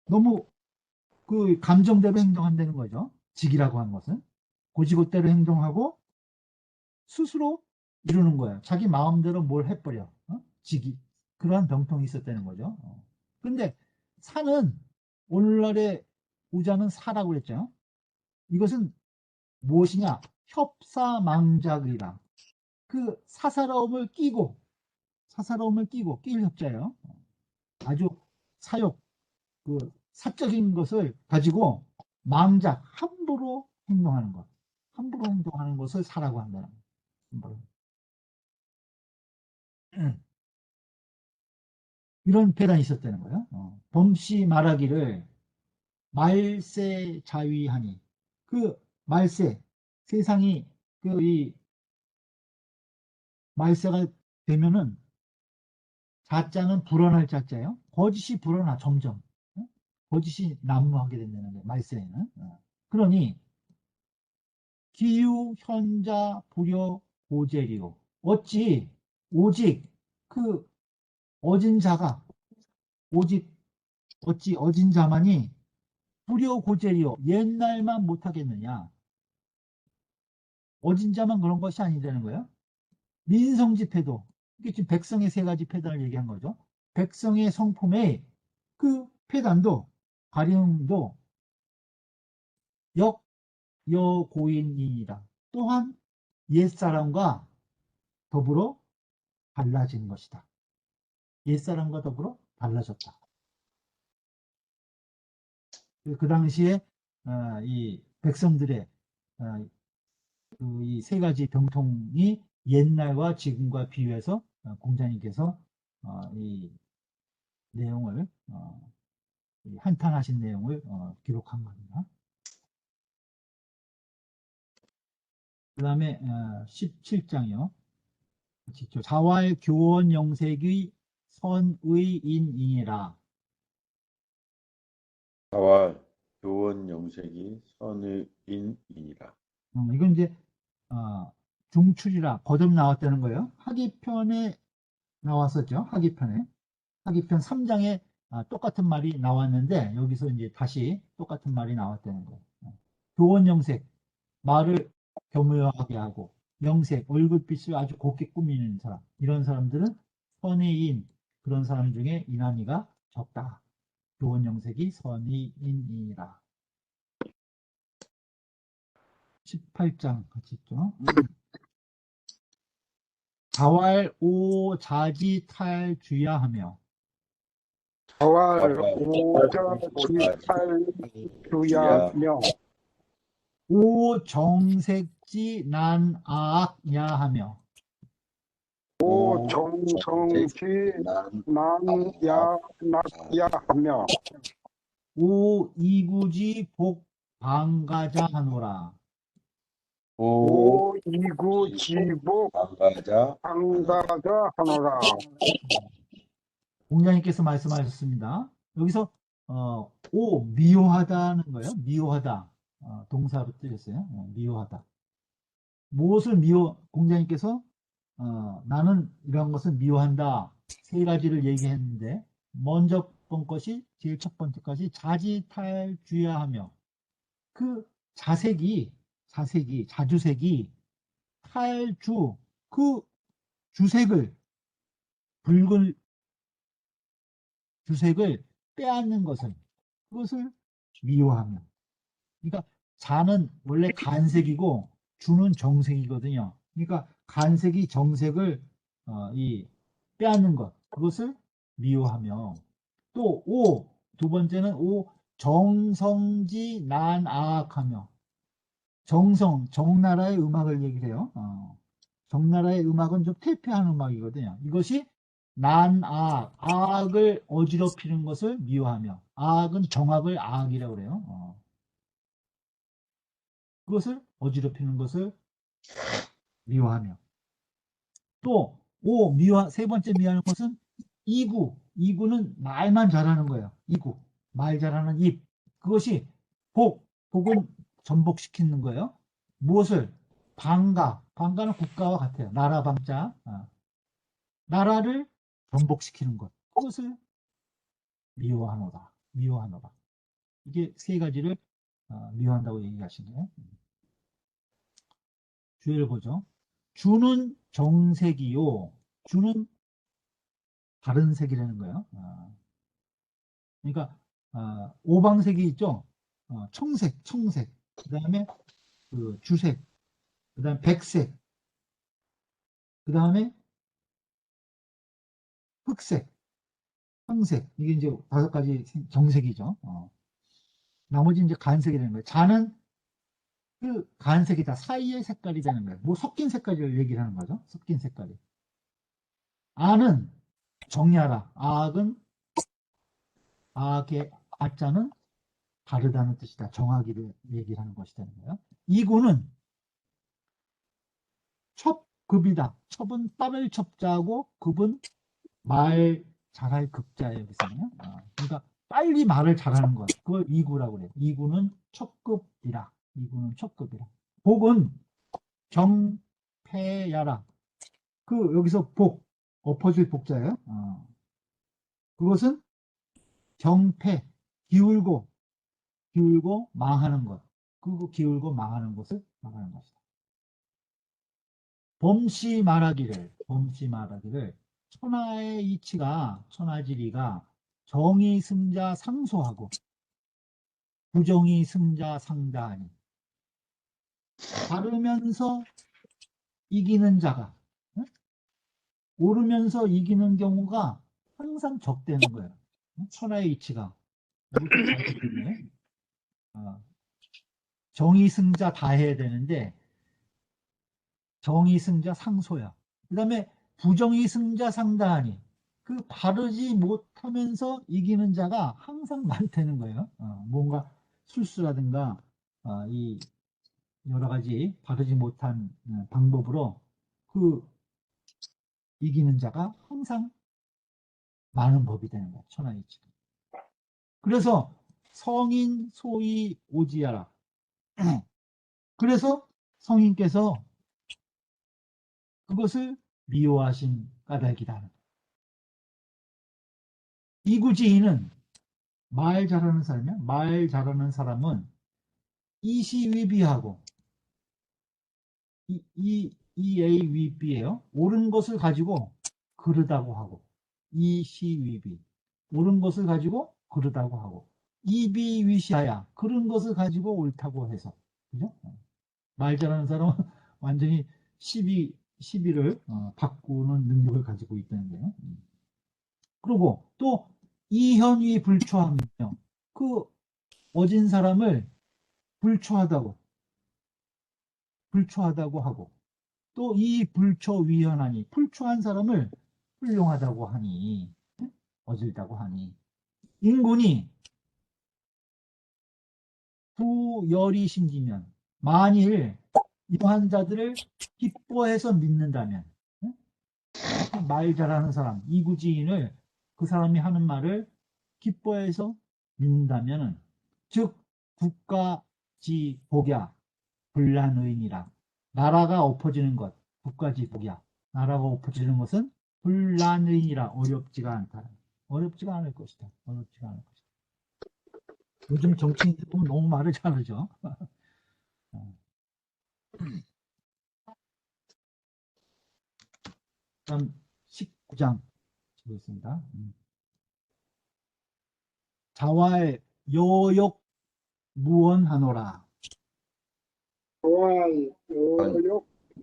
너무 그 감정대로 행동한다는 거죠. 직이라고 하는 것은 고지곳대로 행동하고 스스로 이루는 거예요. 자기 마음대로 뭘 해버려. 직이 그러한 병통이 있었다는 거죠. 그런데 사는 오늘날의 우자는 사라고 그랬죠. 이것은 무엇이냐? 협사망작이라. 그 사사로움을 끼고 낄 협자예요. 아주 사욕, 그 사적인 것을 가지고 함부로 행동하는 것. 함부로 행동하는 것을 사라고 한다는 거예요. 이런 패단이 있었다는 거예요. 범씨 말하기를 말세 자위하니, 그 말세, 세상이 그 이 말세가 되면은 자자는 불어날 자자예요. 거짓이 불어나 점점. 거짓이 난무하게 된다는 거예요. 말세에는. 그러니 기유 현자 불여 고재리요. 어찌 오직 그 어진 자가 오직 어찌 어진 자만이 불여 고재리요. 옛날만 못하겠느냐. 어진 자만 그런 것이 아니라는 거예요. 민성집회도, 이게 지금 백성의 세 가지 패단을 얘기한 거죠. 백성의 성품의 그 패단도, 가림도 역여고인이다. 또한 옛사람과 더불어 달라진 것이다. 옛사람과 더불어 달라졌다. 그 당시에 이 백성들의 이 세 가지 병통이 옛날과 지금과 비교해서 공자님께서 이 내용을 이 한탄하신 내용을 기록한 겁니다. 그 다음에 17장이요. 자활 교원 영색의 선의인이라. 자활 교원 영색이 선의인이라. 이건 이제 중출이라 거듭 나왔다는 거예요. 하기편에 나왔었죠. 하기편 3장에 똑같은 말이 나왔는데 여기서 이제 다시 똑같은 말이 나왔다는 거예요. 교원 영색, 말을 교묘하게 하고, 영색, 얼굴빛을 아주 곱게 꾸미는 사람, 이런 사람들은 선의인, 그런 사람 중에 인한이가 적다. 교원 영색이 선의인이라. 18장 같이 있죠. 자활 오 자지 탈주야 하며. 자활 오자 지탈 주야며 오 정색지 난아악야 하며. 오 정성지 난야 낙야하며 오 이구지 복 방가자 하노라. 오 이구 지복 방가자 방가자 하노라. 공자님께서 말씀하셨습니다. 여기서 오 미워하다는 거예요. 미워하다. 동사로 뜨였어요. 미워하다. 무엇을 공자님께서 나는 이런 것을 미워한다. 세 가지를 얘기했는데 먼저 본 것이 제일 첫 번째 것이 자지탈주야하며, 그 자주색이 탈주, 그 주색을, 붉은 주색을 빼앗는 것을, 그것을 미워하며. 그러니까 자는 원래 간색이고 주는 정색이거든요. 그러니까 간색이 정색을 빼앗는 것, 그것을 미워하며. 또 두 번째는 정성지 난아악하며. 정나라의 음악을 얘기를 해요. 정나라의 음악은 좀 퇴폐한 음악이거든요. 이것이 악을 어지럽히는 것을 미워하며. 악은 정악을 악이라고 그래요. 그것을 어지럽히는 것을 미워하며. 또 세 번째 미워하는 것은 이구는 말만 잘하는 거예요. 말 잘하는 입. 그것이 복은 전복시키는 거예요. 무엇을? 방가는 국가와 같아요. 나라 방자. 나라를 전복시키는 것. 그것을 미워하노라. 이게 세 가지를 미워한다고 얘기하신 거예요. 주의를 보죠. 주는 정색이요. 주는 다른 색이라는 거예요. 그러니까 오방색이 있죠. 청색. 그 다음에 그 주색, 그 다음에 백색, 그 다음에 흑색, 황색. 이게 이제 5가지 정색이죠. 나머지 이제 간색이라는 거예요. 자는 그 간색이다. 사이의 색깔이 되는 거예요. 뭐 섞인 색깔을 얘기를 하는 거죠. 섞인 색깔이. 아는 정리하라. 악의 아자는 다르다는 뜻이다. 정하기를 얘기를 하는 것이 되는 거예요. 이구는 첩급이다. 첩은 빠를 첩자하고 급은 말 잘할 급자예요. 여기서는. 그러니까 빨리 말을 잘하는 것. 그걸 이구라고 그래요. 이구는 첩급이라. 이구는 첩급이라. 복은 경패야라. 그 여기서 복, 엎어질 복자예요. 그것은 경패, 기울고 망하는 것. 그거 기울고 망하는 것을 망하는 것이다. 범시 말하기를 천하의 이치가 천하지리가 정의 승자 상소하고 부정의 승자 상다하니 바르면서 이기는 자가 오르면서 이기는 경우가 항상 적되는 거예요. 천하의 이치가 이것도 잘 듣네. 정의 승자 다 해야 되는데 정의 승자 상소야. 그 다음에 부정의 승자 상다하니 그 바르지 못하면서 이기는 자가 항상 많다는 거예요. 뭔가 술수라든가 이 여러 가지 바르지 못한 방법으로 그 이기는 자가 항상 많은 법이 되는 거야. 천하이치. 그래서 성인 소위 오지야라. 그래서 성인께서 그것을 미워하신 까닭이다. 이구지인은 말 잘하는 사람이야. 말 잘하는 사람은 이시위비하고 이A위비예요. 옳은 것을 가지고 그르다고 하고 이시위비 옳은 것을 가지고 그르다고 하고 이비위시하야 그런 것을 가지고 옳다고 해서 그죠? 말 잘하는 사람은 완전히 시비를 바꾸는 능력을 가지고 있다는 거예요. 그리고 또 이현위 불초하며 그 어진 사람을 불초하다고 하고 또 이 불초위헌하니 불초한 사람을 훌륭하다고 하니 어질다고 하니 인군이 부열이 심지면 만일 이러한 자들을 기뻐해서 믿는다면 말 잘하는 사람 이구지인을 그 사람이 하는 말을 기뻐해서 믿는다면 즉 국가지복야 불란의인이라 나라가 엎어지는 것 국가지복야 나라가 엎어지는 것은 불란의인이라 어렵지가 않다. 어렵지가 않을 것이다. 어렵지가 않을 것이다. 요즘 정치인들 보면 너무 말을 잘하죠. 다음 19장 보겠습니다. 자활 요욕 무언하노라.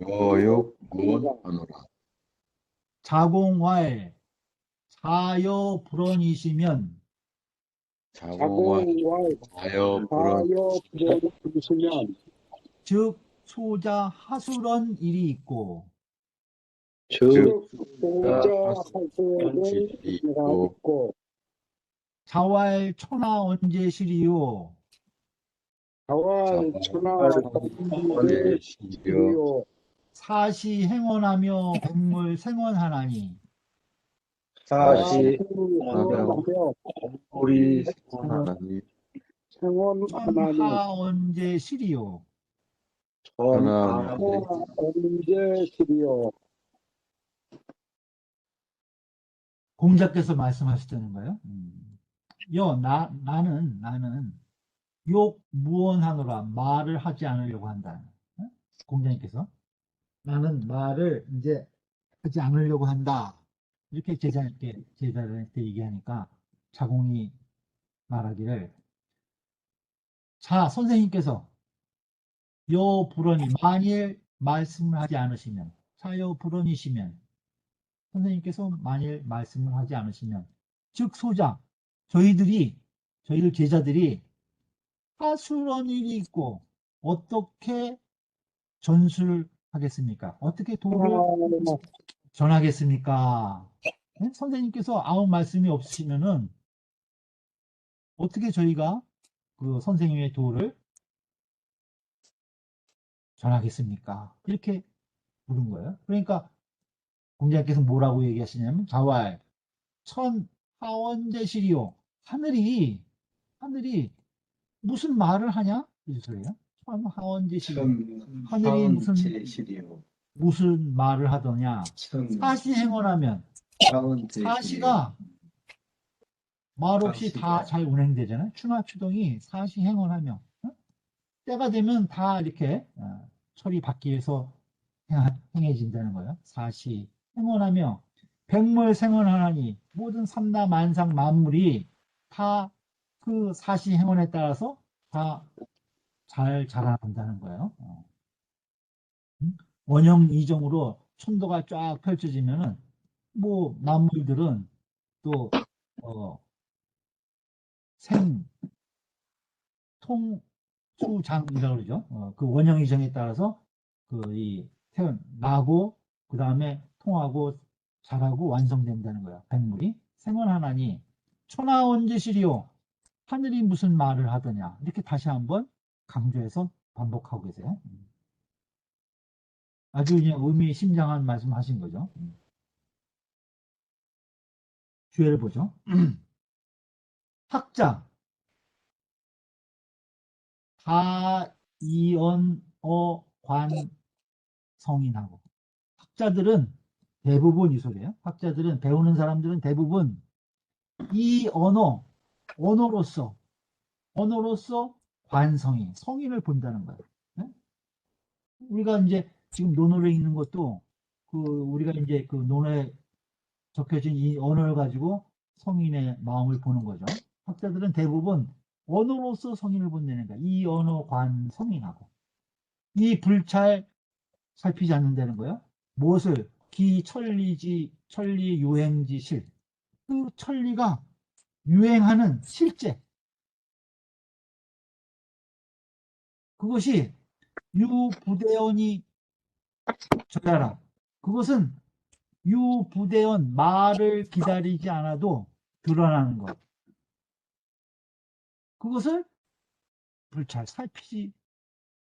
여욕 무언하노라. 자공활 자여 불언이시면 자공활 자여 불언이시면 즉 소자 하수런 일이 있고 즉 소자 일이 있고 자활 천하 언제시리요 자활 천하 시려 사시 행원하며 백물 생원하나니 사시 하며 우리 하나님 생원하나니 천하 언제시리요 천하 언제시리요. 공자께서 말씀하셨다는 거예요. 나는 욕 무언하노라 말을 하지 않으려고 한다. 공자님께서 나는 말을 이제 하지 않으려고 한다. 이렇게 제자들한테 얘기하니까 자공이 말하기를 자 선생님께서 여 불언이 만일 말씀을 하지 않으시면 자여 불언이시면 선생님께서 만일 말씀을 하지 않으시면 즉 소자 저희들 제자들이 하수런 일이 있고 어떻게 전수를 하겠습니까? 어떻게 도를 전하겠습니까? 네? 선생님께서 아무 말씀이 없으시면은 어떻게 저희가 그 선생님의 도를 전하겠습니까? 이렇게 물은 거예요. 그러니까 공자께서 뭐라고 얘기하시냐면 자왈 천 하원제시리요. 하늘이 무슨 말을 하냐? 이 소리예요. 천 하원제시리요. 천 하늘이 하은제시리요. 무슨 말을 하더냐? 천 사시행원하면 하은제시리요. 사시가 말 없이 다 사시가. 잘 운행되잖아요. 추나추동이 사시행원하며 때가 되면 다 이렇게 철이 바뀌어서 행해진다는 거예요. 사시행원하며 백물생원하나니 모든 삼나 만상 만물이 다 그 사시행원에 따라서 다 잘 자라난다는 거예요. 원형 이정으로 천도가 쫙 펼쳐지면은 뭐 만물들은 또 생, 통, 수, 장이라고 그러죠. 그 원형 이정에 따라서 나고 그 다음에 통하고 자라고 완성된다는 거야. 백물이 생원하나니 천하원제시리요. 하늘이 무슨 말을 하더냐. 이렇게 다시 한번 강조해서 반복하고 계세요. 아주 그냥 의미심장한 말씀 하신 거죠. 주해를 보죠. 학자 다이언어 관성인하고 학자들은 대부분 이 소리예요. 학자들은 배우는 사람들은 대부분 이 언어로서 관성인 성인을 본다는 거예요. 네? 우리가 이제 지금 논어를 읽는 것도 우리가 이제 그 논어에 적혀진 이 언어를 가지고 성인의 마음을 보는 거죠. 학자들은 대부분 언어로서 성인을 본다는 거야. 이 언어 관 성인하고 이 불찰 살피지 않는다는 거예요. 무엇을 천리 유행지 실. 그 천리가 유행하는 실제. 그것이 유부대언이 저야라. 그것은 유부대언 말을 기다리지 않아도 드러나는 것. 그것을 불찰 살피지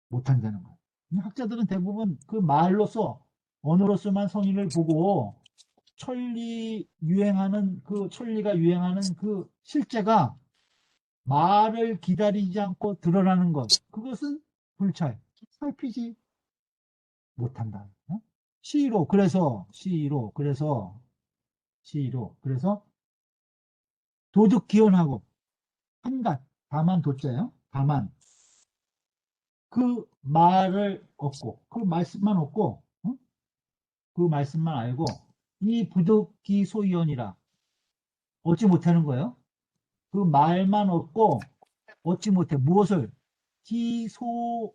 못한다는 거예요. 학자들은 대부분 그 말로서 언어로서만 성인을 보고 천리가 유행하는 그 실제가 말을 기다리지 않고 드러나는 것. 그것은 불찰 살피지 못한다. 시로 그래서 도득 기원하고 한갓 다만 도자요. 다만 그 말을 얻고 그 말씀만 얻고 그 말씀만 알고 이 부득기 소이언이라 얻지 못하는 거예요. 그 말만 얻고 얻지 못해 무엇을 기소이언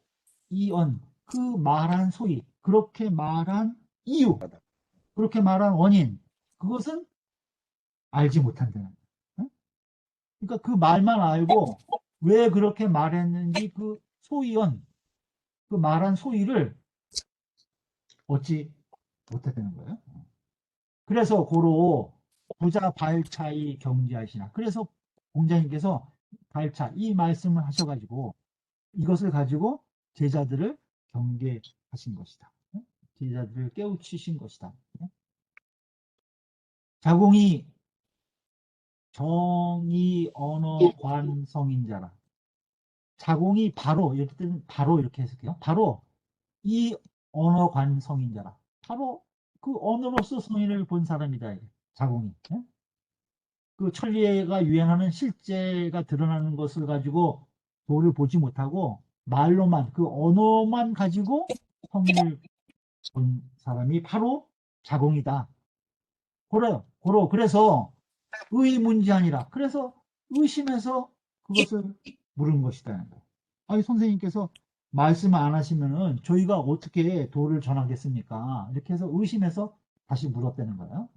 그 말한 소위 그렇게 말한 이유 그렇게 말한 원인 그것은 알지 못한다는 거예요. 그러니까 그 말만 알고 왜 그렇게 말했는지 그 소이언 그 말한 소위를 얻지 못했다는 거예요. 그래서 고로 부자 발차이 경지하시나. 그래서 공자님께서 발차 이 말씀을 하셔가지고 이것을 가지고 제자들을 경계하신 것이다. 제자들을 깨우치신 것이다. 자공이 정의 언어 관성인자라. 자공이 바로 이렇게 해석해요. 바로 이 언어 관성인자라. 바로 그 언어로서 성인을 본 사람이다. 자공이. 그 천리가 유행하는 실제가 드러나는 것을 가지고 도를 보지 못하고 말로만 그 언어만 가지고 성인을 본 사람이 바로 자공이다. 그래서 의문지아니라. 그래서 의심해서 그것을 물은 것이다. 아니 선생님께서 말씀 안 하시면은 저희가 어떻게 도를 전하겠습니까? 이렇게 해서 의심해서 다시 물었다는 거예요.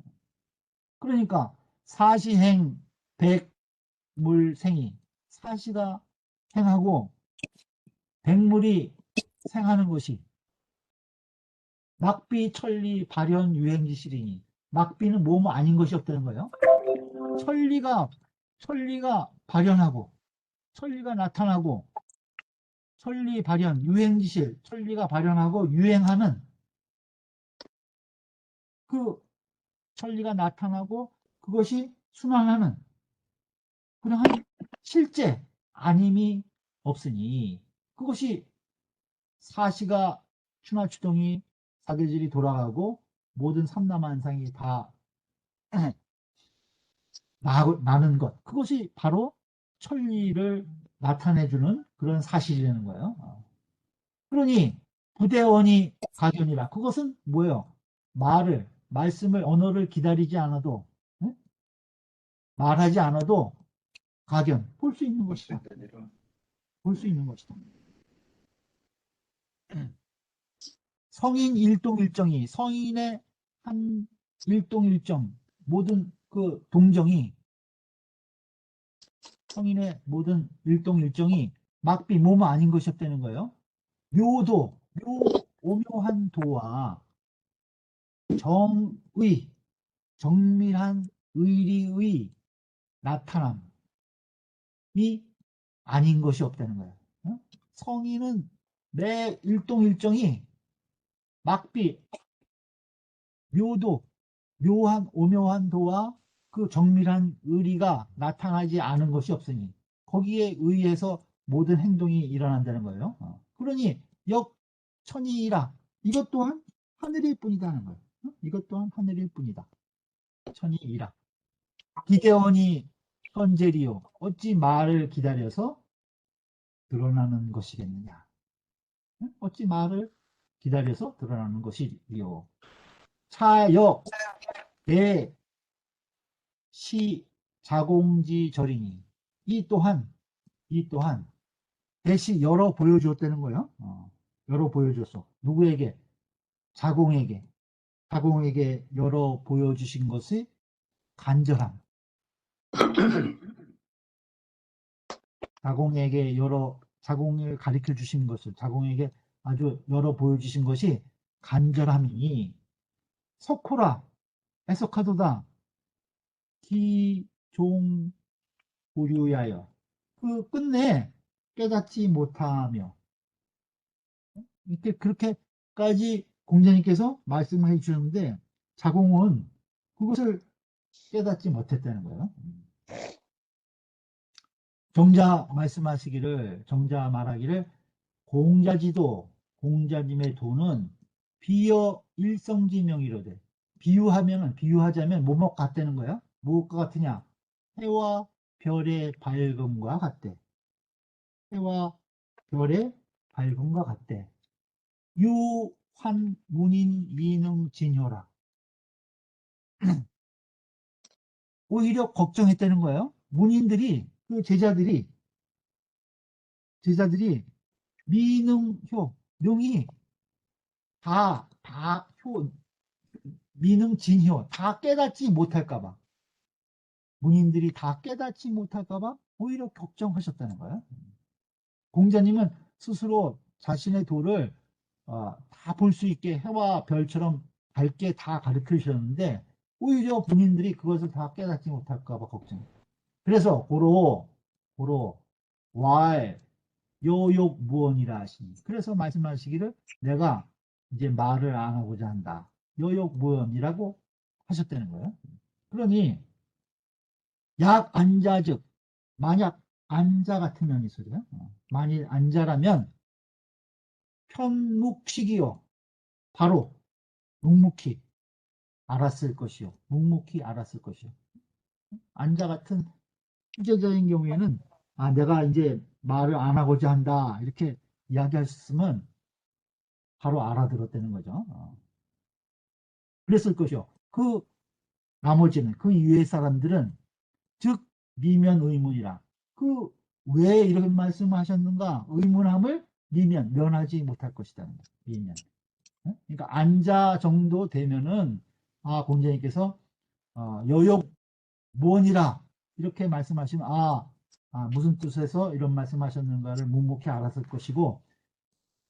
그러니까 사시행 백물생이 사시가 행하고 백물이 생하는 것이 막비, 천리, 발현, 유행지시리니 막비는 뭐뭐 아닌 것이 없다는 거예요. 천리가 발현하고 천리가 나타나고 천리 발현, 유행지실, 천리가 발현하고 유행하는 그 천리가 나타나고 그것이 순환하는 그러한 실제 아님이 없으니 그것이 사시가 추나추동이 사계절이 돌아가고 모든 삼라만상이 다 나는 것 그것이 바로 천리를 나타내주는 그런 사실이라는 거예요. 그러니 부대원이 가견이라 그것은 뭐예요? 말씀을 언어를 기다리지 않아도 응? 말하지 않아도 가견 볼 수 있는 것이다. 볼 수 있는 것이다. 성인 일동일정이 성인의 한 일동일정 모든 그 동정이 성인의 모든 일동일정이 막비 뭐뭐 아닌 것이 없다는 거예요. 묘도 오묘한 도와 정의 정밀한 의리의 나타남이 아닌 것이 없다는 거예요. 성인은 내 일동일정이 막비 묘한 오묘한 도와 그 정밀한 의리가 나타나지 않은 것이 없으니 거기에 의해서 모든 행동이 일어난다는 거예요. 그러니 역천이라 이것 또한 하늘일 뿐이다 하는 거예요. 이것 또한 하늘일 뿐이다. 천이이라 기대원이 현재리요 어찌 말을 기다려서 드러나는 것이겠느냐. 어찌 말을 기다려서 드러나는 것이요. 차역 대시 자공지절이니 이 또한 대시 열어 보여주었다는 거예요. 열어 보여줬어. 누구에게? 자공에게 열어 보여주신 것이 간절함. 자공을 가르쳐 주신 것을 자공에게 아주 열어 보여주신 것이 간절함이 석호라 해석하도다 기종부류야여 그 끝내 깨닫지 못하며 이렇게 그렇게까지 공자님께서 말씀해 주셨는데 자공은 그것을 깨닫지 못했다는 거예요. 정자 말하기를 공자님의 도는 비여 일성지명이로되 비유하자면 뭐뭐 같다는 거야? 무엇과 같으냐? 해와 별의 밝음과 같대. 해와 별의 밝음과 같대. 유환 문인 미능 진효라. 오히려 걱정했다는 거예요. 문인들이 그 제자들이 미능효 능이 미능진효 다 깨닫지 못할까봐 문인들이 다 깨닫지 못할까봐 오히려 걱정하셨다는 거예요. 공자님은 스스로 자신의 도를 다 볼 수 있게 해와 별처럼 밝게 다 가르쳐 주셨는데 오히려 본인들이 그것을 다 깨닫지 못할까봐 걱정. 그래서 고로 왈 요욕 무언이라 하시니 그래서 말씀하시기를 내가 이제 말을 안 하고자 한다. 요욕 무언이라고 하셨다는 거예요. 그러니 약 안자즉 만약 안자 같으면 이 소리야. 만일 안자라면 편묵식이요 바로 묵묵히 알았을 것이요. 안자 같은 후제자인 경우에는 내가 이제 말을 안 하고자 한다 이렇게 이야기했으면 바로 알아들었다는 거죠. 그랬을 것이요. 그 나머지는 그 이외의 사람들은 즉 미면 의문이라 그 왜 이렇게 말씀하셨는가 의문함을 면하지 못할 것이다. 미면. 그러니까 안자 정도 되면은 공자님께서 여욕 무언이라 이렇게 말씀하시면 무슨 뜻에서 이런 말씀하셨는가를 묵묵히 알았을 것이고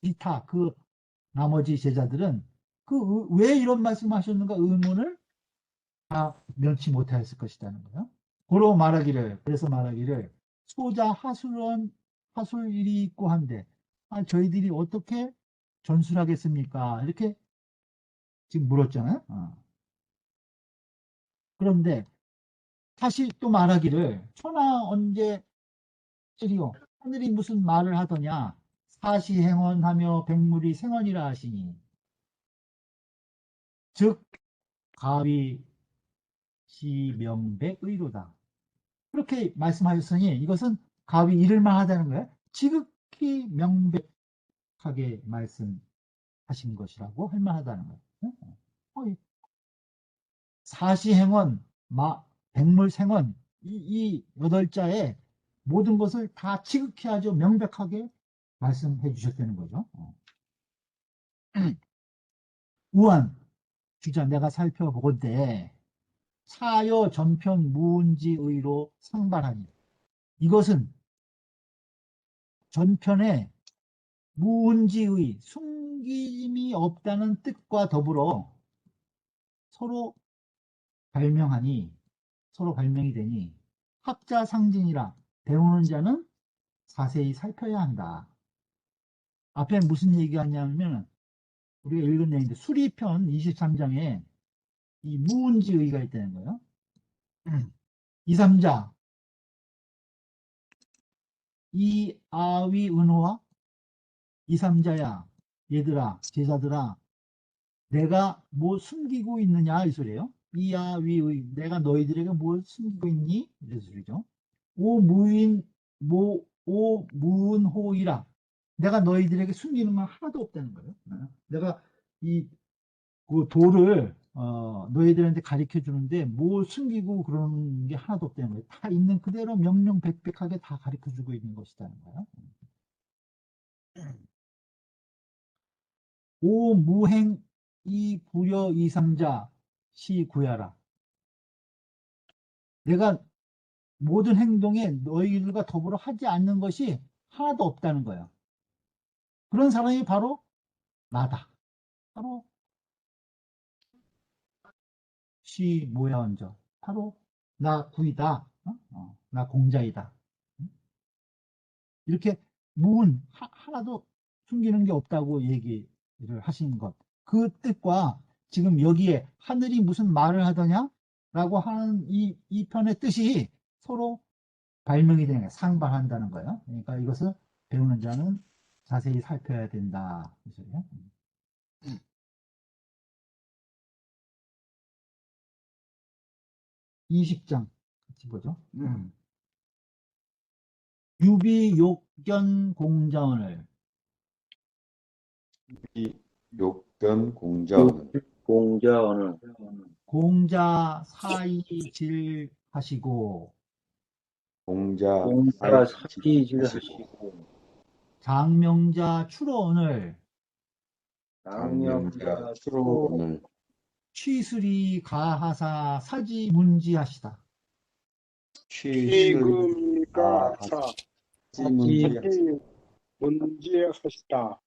기타 그 나머지 제자들은 왜 이런 말씀하셨는가 의문을 다 면치 못하였을 것이라는 거예요. 그래서 말하기를 소자 하술일이 있고 한데 저희들이 어떻게 전술하겠습니까? 이렇게 지금 물었잖아요. 그런데 다시 또 말하기를 천하 언제 쓰리오 하늘이 무슨 말을 하더냐 사시행언하며 백물이 생언이라 하시니 즉 가위 시명백의로다. 그렇게 말씀하셨으니 이것은 가위 이를만 하다는 거예요. 지극히 명백하게 말씀하신 것이라고 할 만하다는 거예요. 사시행언, 백물생언 이 8자에 모든 것을 다 지극히 아주 명백하게 말씀해 주셨다는 거죠. 우한 주자 내가 살펴보건대 사여 전편 무은지의로 상발하니 이것은 전편에 무은지의 숨김이 없다는 뜻과 더불어 서로 발명이 되니 학자 상징이라 배우는 자는 자세히 살펴야 한다. 앞에 무슨 얘기하냐면 우리가 읽은 내용인데 수리편 23장에 이 무은지의가 있다는 거예요. 2, 3자 이 아위 은호와 2, 3자야 얘들아 제자들아 내가 뭐 숨기고 있느냐 이 소리예요. 이아위의 내가 너희들에게 뭘 숨기고 있니? 이런 소리죠. 오 무은호이라 내가 너희들에게 숨기는 건 하나도 없다는 거예요. 내가 그 도를 너희들한테 가르쳐 주는데 뭐 숨기고 그러는 게 하나도 없다는 거예요. 다 있는 그대로 명명백백하게 다 가르쳐 주고 있는 것이라는 거예요. 오 무행 이 부여 이상자 시 구야라. 내가 모든 행동에 너희들과 더불어 하지 않는 것이 하나도 없다는 거예요. 그런 사람이 바로 나다. 바로 시 뭐야 언저. 바로 나 구이다. 나 공자이다. 이렇게 하나도 숨기는 게 없다고 얘기를 하신 것. 그 뜻과 지금 여기에 하늘이 무슨 말을 하더냐? 라고 하는 이 편의 뜻이 서로 발명이 되는 거예요. 상반한다는 거예요. 그러니까 이것을 배우는 자는 자세히 살펴야 된다. 이 소리예요. 20장 같이 보죠. 유비 욕견 공자언을 욕견 공자언 공자언은 공자 사이질 하시고 공자 공자 사피질 하시고 장명자 추로언을 장명자 추로언을 취술이 가하사 사지문지하시다. 지금이가 사지문지 문제하시다.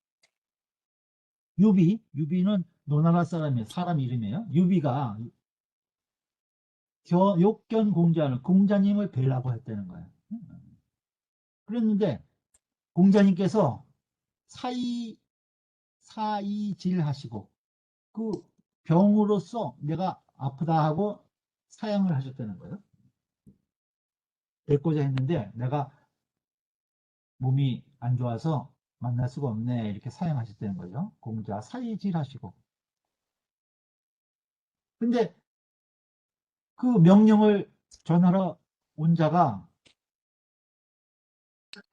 유비는 노나라 사람이에요. 사람 이름이에요. 유비가 욕견 공자를 공자님을 뵈려고 했다는 거예요. 그랬는데 공자님께서 사이질 하시고 그 병으로서 내가 아프다 하고 사양을 하셨다는 거예요. 뵙고자 했는데 내가 몸이 안 좋아서 만날 수가 없네 이렇게 사양하셨다는 거죠. 공자 사이질 하시고 근데 그 명령을 전하러 온 자가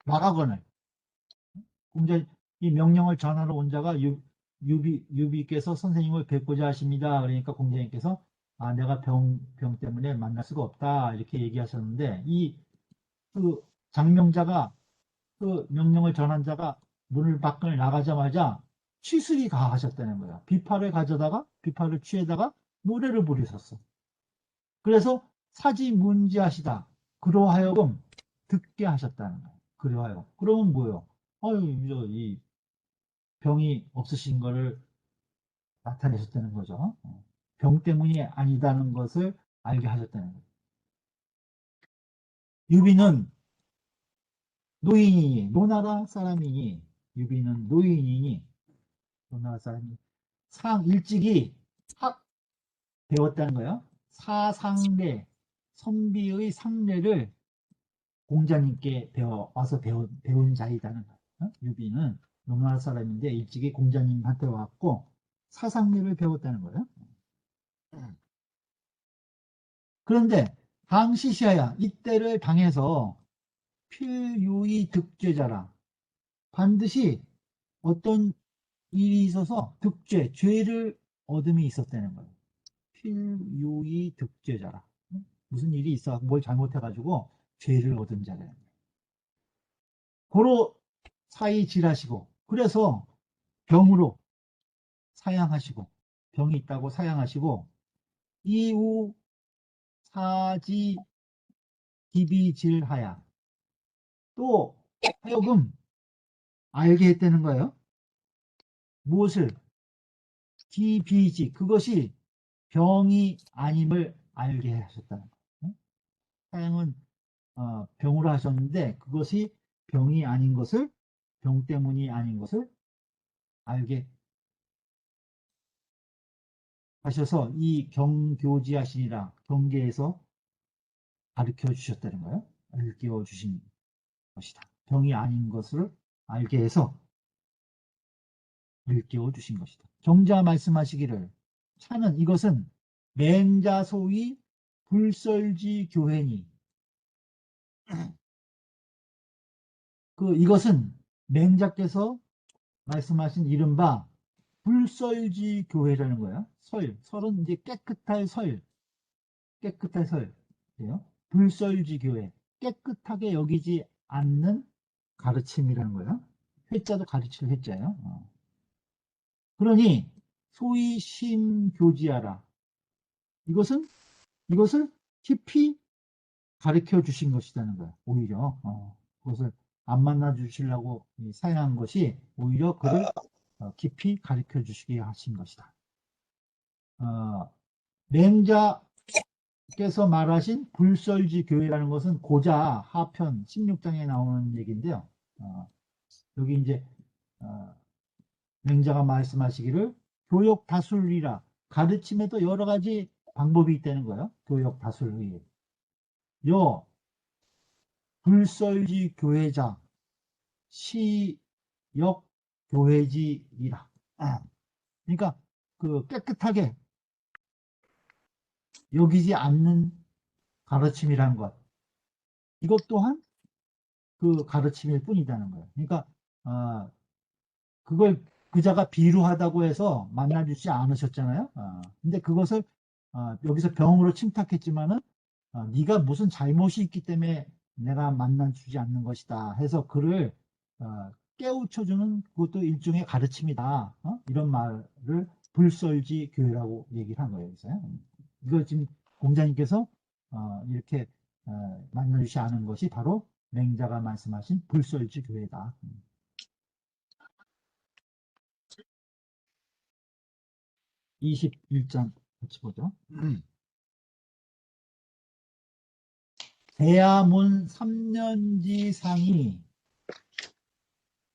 나가거늘 공자 이 명령을 전하러 온 자가 유비께서 선생님을 뵙고자 하십니다. 그러니까 공자님께서 내가 병 때문에 만날 수가 없다 이렇게 얘기하셨는데 그 장명자가 그 명령을 전한 자가 문을 밖을 나가자마자 취술이 가하셨다는 거야. 비파를 취해다가 노래를 부르셨어. 그래서 사지문지하시다. 그러하여금 듣게 하셨다는 거야. 그러하여금. 그러면 뭐예요? 병이 없으신 거를 나타내셨다는 거죠. 병 때문이 아니다는 것을 알게 하셨다는 거죠. 유비는 노인이니, 노나라 사람이니, 유비는 노인이니, 노나라 사람이 일찍이 배웠다는 거예요. 사상례, 선비의 상례를 공자님께 와서 배운 자이다는 거예요. 유비는 노나라 사람인데 일찍이 공자님한테 왔고 사상례를 배웠다는 거예요. 그런데 당시시하야 이때를 당해서 필유의 득죄자라, 반드시 어떤 일이 있어서 죄를 얻음이 있었다는 거예요. 필유의 득죄자라. 무슨 일이 있어, 뭘 잘못해가지고 죄를 얻은 자라는 거예요. 고로 사이질하시고, 그래서 병으로 사양하시고, 병이 있다고 사양하시고, 이후 사지 기비질하야, 또 하여금 알게 했다는 거예요. 무엇을? 기비지, 그것이 병이 아님을 알게 하셨다는 거예요. 사양은 병으로 하셨는데 그것이 병이 아닌 것을, 병 때문이 아닌 것을 알게 하셔서 이 경교지하시니라, 경계에서 가르쳐 주셨다는 거예요. 일깨워 주신 것이다. 병이 아닌 것을 알게 해서 일깨워 주신 것이다. 경자 말씀하시기를, 차는 이것은 맹자소위 불설지 교회니, 이것은 맹자께서 말씀하신 이른바 불설지 교회라는 거예요. 설은 이제 깨끗할 설이에요. 불설지 교회, 깨끗하게 여기지 않는 가르침이라는 거예요. 회자도 가르칠 회자예요. 그러니 소위 심교지하라, 이것을 깊이 가르쳐 주신 것이라는 거예요. 오히려 그것을 안 만나 주시려고 사양한 것이 오히려 그를 깊이 가르쳐 주시게 하신 것이다. 맹자께서 말하신 불설지 교회라는 것은 고자 하편 16장에 나오는 얘기인데요. 여기 이제 맹자가 말씀하시기를 교역 다술이라, 가르침에도 여러 가지 방법이 있다는 거예요. 교역 다술의 여 불설지 교회자 시역 교회지이라. 그러니까 깨끗하게 여기지 않는 가르침이라는 것, 이것 또한 그 가르침일 뿐이라는 거예요. 그러니까 그걸 그자가 비루하다고 해서 만나주지 않으셨잖아요. 근데 그것을 여기서 병으로 침탁했지만은 네가 무슨 잘못이 있기 때문에 내가 만나주지 않는 것이다 해서 그를 깨우쳐주는, 그것도 일종의 가르침이다. 이런 말을 불설지 교회라고 얘기를 한 거예요. 여기서. 이걸 지금 공자님께서 이렇게 만나주지 않은 것이 바로 맹자가 말씀하신 불설지 교회다. 21장 같이 보죠. 대야문 3년지 상이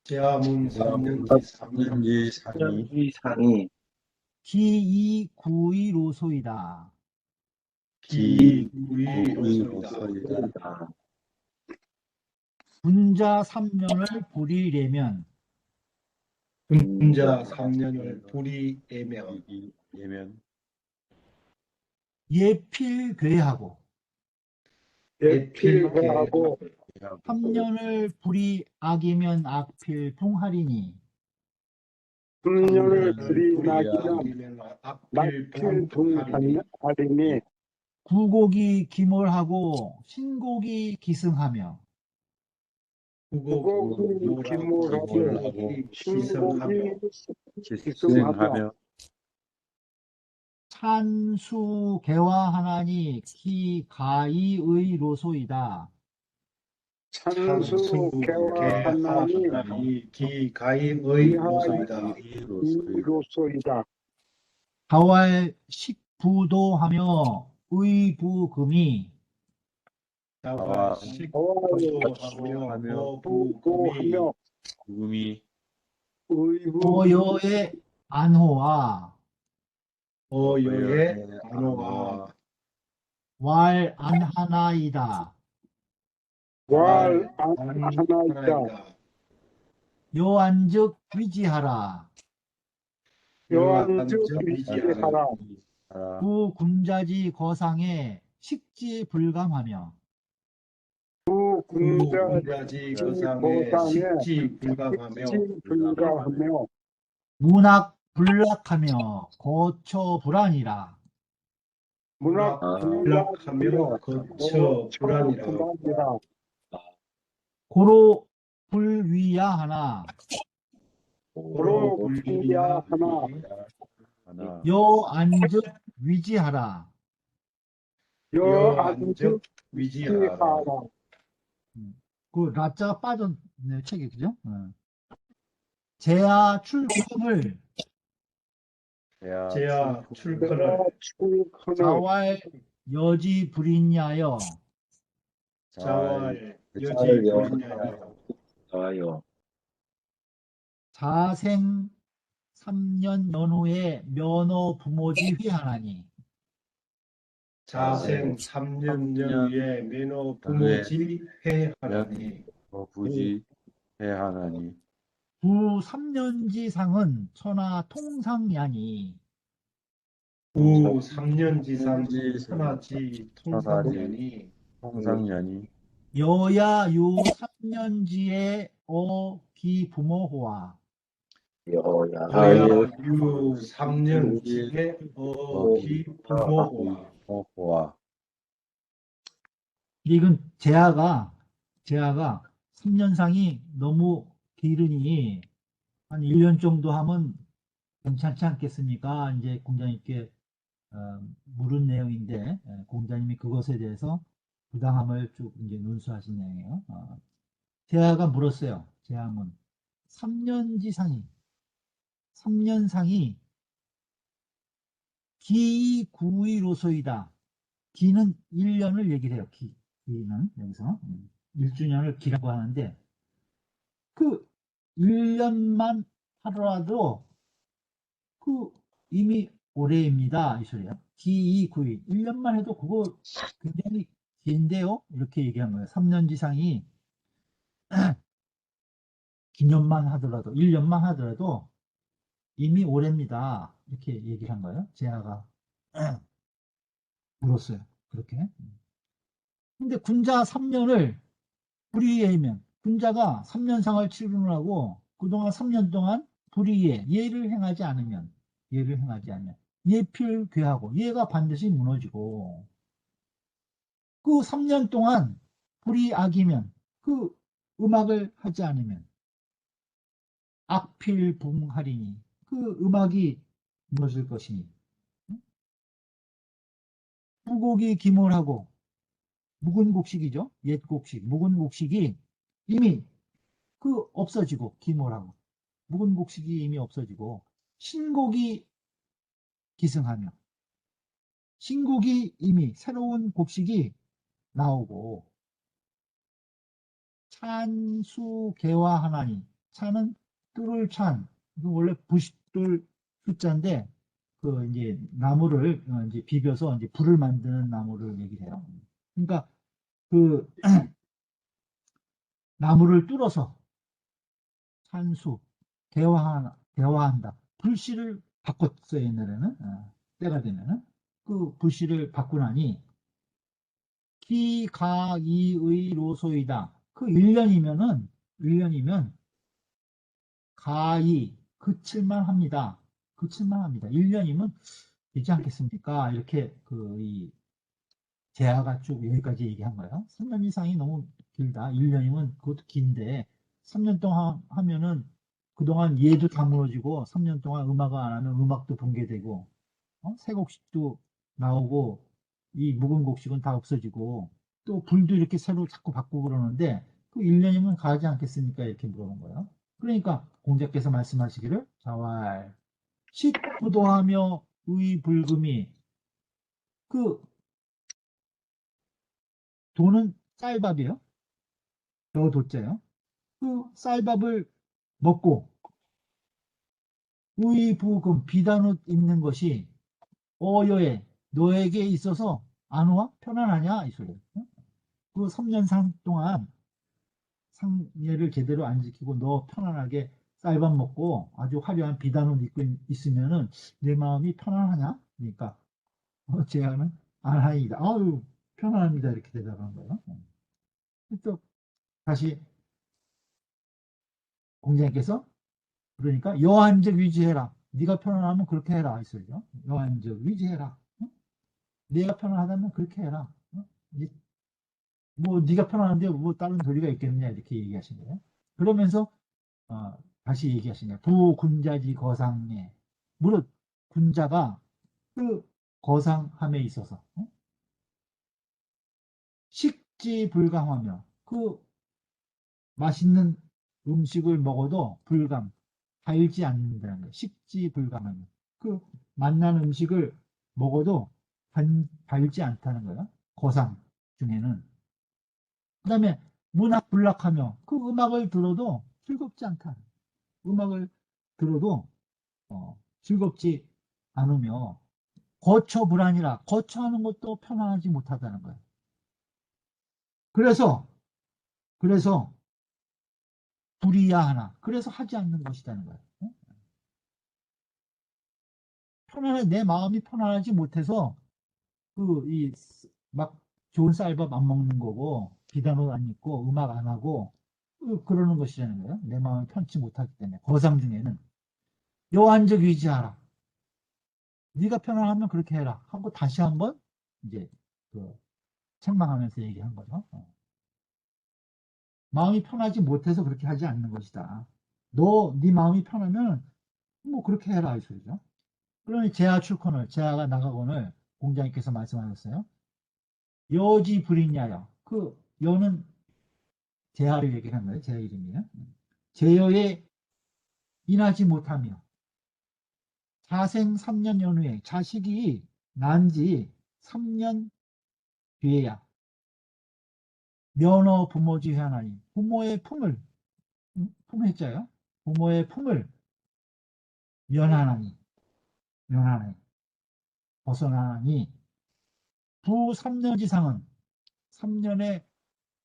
제아문 3년지 상이 이 상이 기이 구이로소이다. 기의로서이다. 분자 3년을 부리려면 분자 3년을 불이애며 예면 예필괴하고 예필하고 3년을 부리악이면 악필풍하리니 3년을 불이나기면 악필풍하리니 구곡이 기몰하고 신곡이 기승하며 구곡이 기몰하고 신곡이 기승하며 찬수 개화하나니 기가이의 로소이다. 찬수 개화하나니 개화하나니 기가임의 로소이다. 이로소이다. 자왈 식부도하며 의부금이 자와 식도하며 부금이 부도하며 구금이 의부 오여의 안호와 어여의 안호와 왈 안하나이다. 하나이다. 요한즉 위지하라. 요한즉 위지하라. 하라. 구군자지 거상에 식지 불감하며 군자지 거상에 식지 불감하며 불가하며 문학 불락하며 거처 불안이라. 문학 불락하며 거처 불안이라. 고로 불위야하나 고로 불위야하나 하나. 여안즉 위지하라. 여안즉 위지하라. 위지하라. 그 라자가 빠졌네 책이 그죠? 제야 출금을 제야 출근을 출근을 자왈 여지 불이냐여 자왈 여지 잘 불이냐여 자요. 자생 3년 연후에 면허 부모지 회하나니 자생 3년 연후에 면허 부모지 회하나니 부지 해하나니 부 3년지상은 천하 통상야니 후 3년 지상 천하지 통상년이 통상년이 여야 요 3년지에 기부모호와 여야 유 3년 지에 어기 부모와 호와 이건 제아가 3년상이 너무 길으니 한 1년 정도 하면 괜찮지 않겠습니까? 이제 공자님께 물은 내용인데 공자님이 그것에 대해서 부당함을 쭉 이제 논수하신 내용이에요. 제아가 물었어요. 제아문 3년상이 기구이로소이다. 기는 1년을 얘기를 해요. 기는 여기서 1주년을 기라고 하는데 그 1년만 하더라도 그 이미 올해입니다. 이 소리야. 기이구이 1년만 해도 그거 굉장히 긴데요. 이렇게 얘기한 거예요. 3년지상이 기년만 하더라도 1년만 하더라도 이미 올해입니다. 이렇게 얘기를 한 거예요. 제아가 물었어요. 그렇게. 근데 군자 3년을 불의예면 군자가 3년상을 치르는 하고 그동안 3년 동안 불의예 예를 행하지 않으면 예필괴하고 예가 반드시 무너지고 그 3년 동안 불의악이면 그 음악을 하지 않으면 악필붕하리니 그 음악이 무너질 것이니 부곡이 기몰하고 묵은 곡식이죠. 옛 곡식, 묵은 곡식이 이미 그 없어지고 기몰하고 묵은 곡식이 이미 없어지고 신곡이 기승하며 신곡이 이미 새로운 곡식이 나오고 찬수 개화하나니 찬은 뚫을 찬 이거 원래 부싯돌 숫자인데 그 이제 나무를 이제 비벼서 이제 불을 만드는 나무를 얘기를 해요. 그러니까 그 나무를 뚫어서 찬수 개화한다. 불씨를 바꿨어요. 옛날에는 때가 되면은 그 불씨를 바꾸나니 기가이의 로소이다. 그 1년이면 가이 그칠만 합니다. 1년이면 되지 않겠습니까? 이렇게 이 제아가 쭉 여기까지 얘기한 거예요. 3년 이상이 너무 길다. 1년이면 그것도 긴데 3년 동안 하면은 그동안 예도 다 무너지고 3년 동안 음악을 안 하면 음악도 붕괴되고 새 곡식도 나오고 이 묵은 곡식은 다 없어지고 또 불도 이렇게 새로 자꾸 바꾸고 그러는데 그 1년이면 가지 않겠습니까? 이렇게 물어본 거예요. 그러니까 공자께서 말씀하시기를 자왈 식부도하며 의불금이 그 도는 쌀밥이에요. 저 도자요. 그 쌀밥을 먹고 의부금 비단옷 입는 것이 어여에 너에게 있어서 안와 편안하냐 이 소리예요. 그 3년 동안 상례를 제대로 안 지키고 너 편안하게 쌀밥 먹고 아주 화려한 비단옷 입고 있으면은 내 마음이 편안하냐? 그러니까 제안은 안하이다. 아유 편안합니다 이렇게 대답한 거예요. 또 다시 공자님께서 그러니까 여한적 위지해라. 네가 편안하면 그렇게 해라 이 소리죠. 여한적 위지해라. 내가 편안하다면 그렇게 해라. 뭐 네가 편안한데 뭐 다른 도리가 있겠느냐 이렇게 얘기하신 거예요. 그러면서 다시 얘기하신 거예요. 부군자지 거상에 무릇 군자가 그 거상함에 있어서 식지불감하며 그 맛있는 음식을 먹어도 불감 달지 않는다는 거예요. 식지불감하며 그 맛난 음식을 먹어도 달지 않다는 거예요. 거상 중에는. 그 다음에 문학불락하며 그 음악을 들어도 즐겁지 않다. 음악을 들어도 즐겁지 않으며 거처불안이라 거처하는 것도 편안하지 못하다는 거예요. 그래서 불이야 하나. 그래서 하지 않는 것이라는 거예요. 내 마음이 편안하지 못해서 막 좋은 쌀밥 안 먹는 거고 비단옷 안 입고 음악 안 하고 그러는 것이라는 거예요. 내 마음이 편치 못하기 때문에 거상 중에는 여한적 위지하라. 네가 편안하면 그렇게 해라 하고 다시 한번 이제 책망하면서 얘기한 거죠. 마음이 편하지 못해서 그렇게 하지 않는 것이다. 네 마음이 편하면 뭐 그렇게 해라 이 소리죠. 그러니 제하 출컨을 제하가 나가거늘 공자님께서 말씀하셨어요. 여지 불이냐요. 그 여는 제하를 얘기하는 거예요. 제하 이름이에요. 제여에 인하지 못하며 자생 3년 연후에 자식이 난 지 3년 뒤에야 면허 부모지 하나니 부모의 품을 품했자요. 부모의 품을 면하나니 벗어나니 부 3년지상은 3년의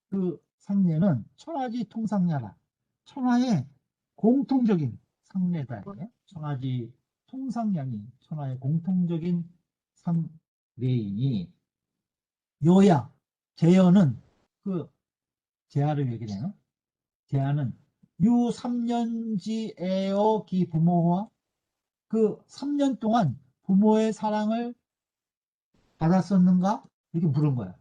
그 상례는 천하지 통상례라. 천하의 공통적인 상례다. 천하지 통상량이 천하의 공통적인 상례이니 여야 제여는 그 제하를 얘기해요. 제하는 유 3년지에어 기 부모와 그 3년 동안 부모의 사랑을 받았었는가? 이렇게 물은 거야.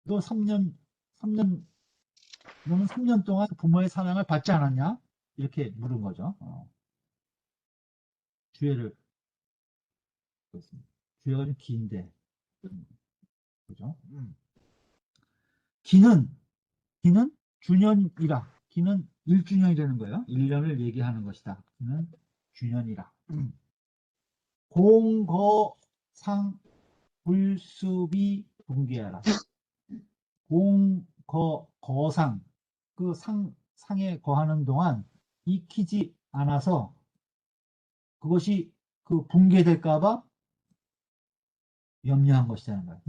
너 3년, 너는 3년 동안 부모의 사랑을 받지 않았냐? 이렇게 물은 거죠. 주애를, 주애가 좀 긴데, 그죠? 기는 주년이라. 기는 1주년이라는 거예요. 1년을 얘기하는 것이다. 기는 주년이라. 공거상 불수비 붕괴하라. 거상 그 상에 거하는 동안 익히지 않아서 그것이 그 붕괴될까봐 염려한 것이라는 거예요.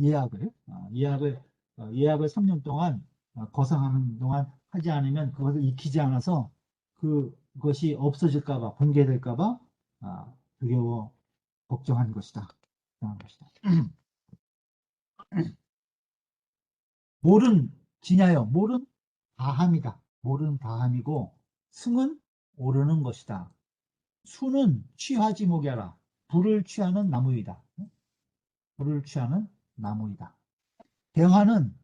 예약을 3년 동안 거상하는 동안 하지 않으면 그것을 익히지 않아서 그것이 없어질까봐 붕괴될까봐 두려워 걱정한 것이다. 몰은 지냐요. 몰은 다함이다. 몰은 다함이고 승은 오르는 것이다. 수는 취하지 목야라. 불을 취하는 나무이다. 불을 취하는 나무이다. 병화는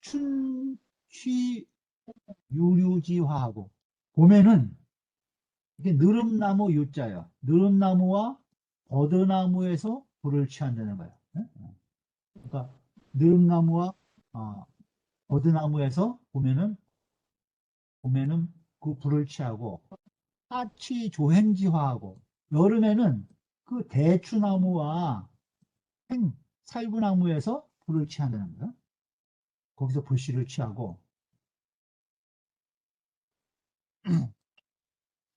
춘취 유류지화하고 봄에는 이게 느릅나무 유자예요. 느릅나무와 버드나무에서 불을 취한다는 거예요. 그러니까 느릅나무와 버드나무에서 보면은 그 불을 취하고 하취 조행지화하고 여름에는 그 대추나무와 살구나무에서 불을 취한다는 거야. 거기서 불씨를 취하고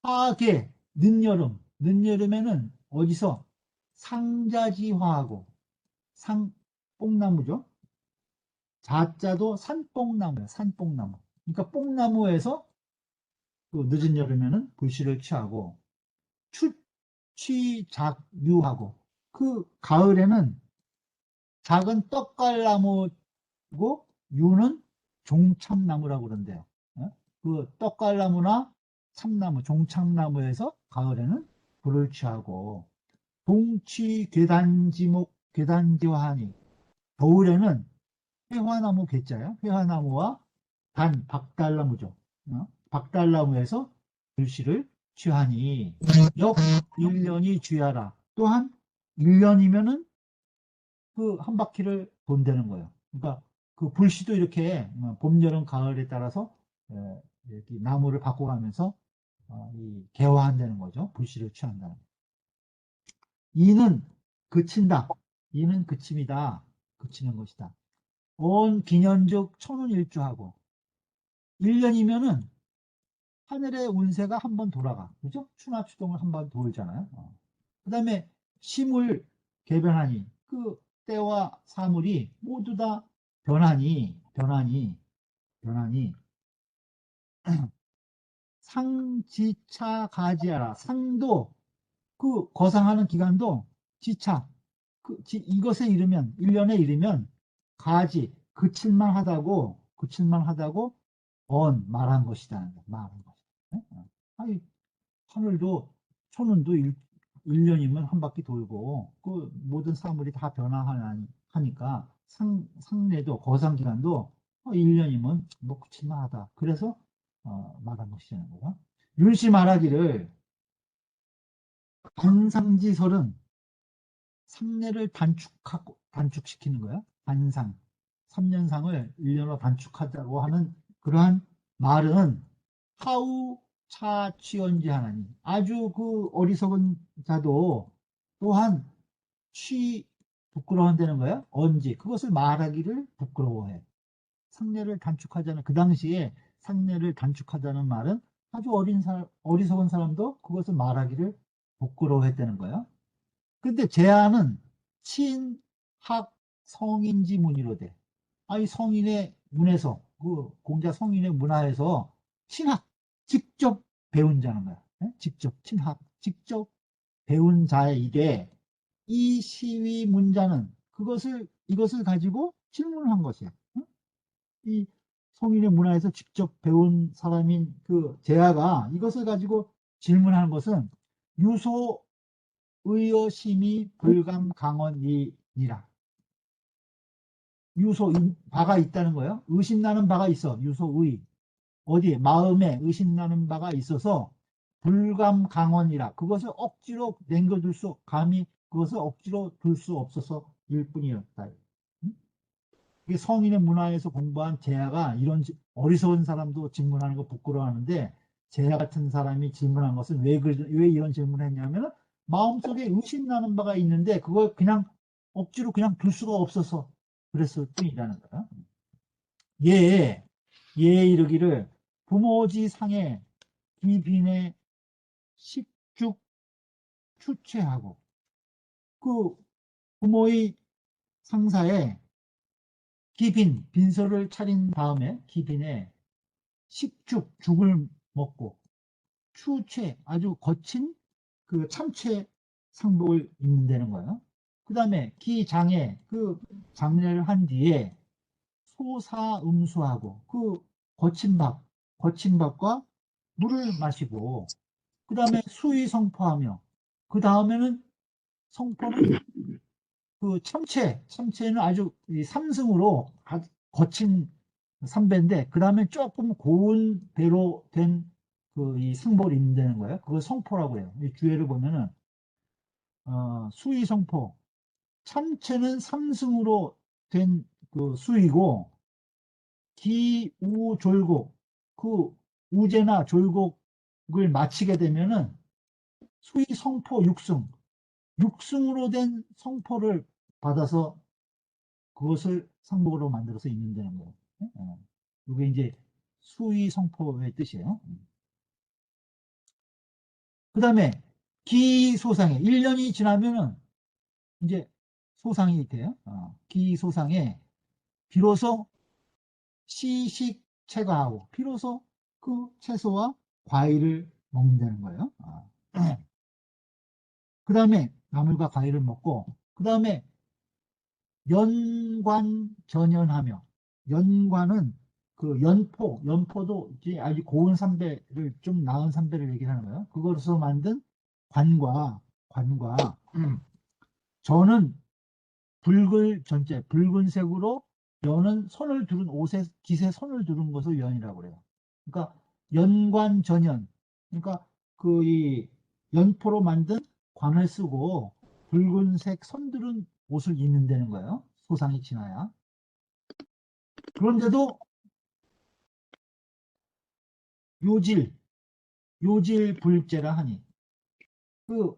하계 늦여름에는 어디서 상자지화하고 뽕나무죠. 자자도 산뽕나무야. 산뽕나무. 그러니까 뽕나무에서 그 늦은 여름에는 불씨를 취하고 추취작유하고 그 가을에는 작은 떡갈나무고 유는 종참나무라고 그런대요. 그 떡갈나무나 참나무, 종참나무에서 가을에는 불을 취하고 동취 괴단지화하니 겨울에는 회화나무 괴짜야. 회화나무와 박달나무죠. 박달나무에서 불씨를 취하니 역 1년이 주야라. 또한 1년이면은 그 한 바퀴를 돈다는 거예요. 그러니까 그 불씨도 이렇게 봄, 여름, 가을에 따라서 이렇게 나무를 바꿔가면서 개화한다는 거죠. 불씨를 취한다는 거예요. 이는 그친다. 이는 그침이다. 그치는 것이다. 온 기년즉 천운일주하고 1년이면은 하늘의 운세가 한 번 돌아가. 그죠? 추나추동을 한 번 돌잖아요. 그 다음에 심을 개변하니 그 때와 사물이 모두 다 변하니 상지차 가지하라. 상도 그 거상하는 기간도 지차 이것에 이르면 1년에 이르면 가지 그칠만 하다고 말한 것이다. 말한 것이다. 아니 하늘도 천운도 1년이면 한 바퀴 돌고 그 모든 사물이 다 변화하니까 상례도 거상기간도 1년이면 뭐 그칠만 하다. 그래서 말한 것이라는 거야. 윤씨 말하기를 관상지설은 상례를 단축시키는 거야. 관상 3년상을 1년으로 단축하자고 하는 그러한 말은 하우 차취언지 하나니 아주 그 어리석은 자도 또한 부끄러워한다는 거야. 언지 그것을 말하기를 부끄러워해. 상례를 단축하자는 그 당시에 상례를 단축하자는 말은 아주 어리석은 사람도 그것을 말하기를 부끄러워했다는 거야. 근데 제안은 친학 성인지 문의로돼. 이 성인의 문에서 그 공자 성인의 문화에서 친학 직접 배운 자는 거야. 직접 친학 직접 배운 자에게 이 시위 문자는 이것을 가지고 질문을 한 것이야. 이 성인의 문화에서 직접 배운 사람인 그 제아가 이것을 가지고 질문하는 것은 유소 의여심이 불감강언이니라. 유소 바가 있다는 거예요. 의심나는 바가 있어. 유소의 어디에 마음에 의심나는 바가 있어서 불감강언이라. 그것을 억지로 남겨둘 수 감히 그것을 억지로 둘 수 없어서 일 뿐이었다. 이게 성인의 문화에서 공부한 제아가 이런 어리석은 사람도 질문하는 거 부끄러워하는데 제아 같은 사람이 질문한 것은 왜 이런 질문을 했냐면 마음속에 의심나는 바가 있는데 그걸 그냥 억지로 그냥 둘 수가 없어서 그랬을 뿐이라는 거야. 얘 이르기를 부모지 상에 기빈의 식죽 추체하고 그 부모의 상사에 빈소를 차린 다음에 기빈에 죽을 먹고 추체 아주 거친 그 참채 상복을 입는다는 거예요. 그 다음에 기장에 그 장례를 한 뒤에 소사음수하고 그 거친 밥과 물을 마시고 그 다음에 수의 성포하며 그 다음에는 성포는 그 참채는 아주 삼승으로 거친 삼배인데 그 다음에 조금 고운 배로 된 그 이 상복을 입는다는 거예요. 그걸 성포라고 해요. 이 주례를 보면은 수의 성포 참채는 삼승으로 된 그 수이고 기우졸곡, 그 우제나 졸곡을 마치게 되면은 수의 성포 육승으로 된 성포를 받아서 그것을 상복으로 만들어서 입는다는 거예요. 이게 이제 수의 성포의 뜻이에요. 그 다음에 기소상해. 1년이 지나면은 이제 소상이 돼요. 기소상해. 비로소 시식체가하고 비로소 그 채소와 과일을 먹는다는 거예요. 그 다음에 나물과 과일을 먹고 그 다음에 연관전연하며 연관은 그 연포도 이제 아주 고운 삼배를 좀 나은 삼배를 얘기하는 거예요. 그것으로 만든 관과 저는 붉은색으로 연은 손을 두른 옷에 깃에 손을 두른 것을 연이라고 그래요. 그러니까 연관전연 그러니까 그 이 연포로 만든 관을 쓰고 붉은색 손들은 옷을 입는다는 거예요. 소상이 지나야. 그런데도 요질 불제라 하니 그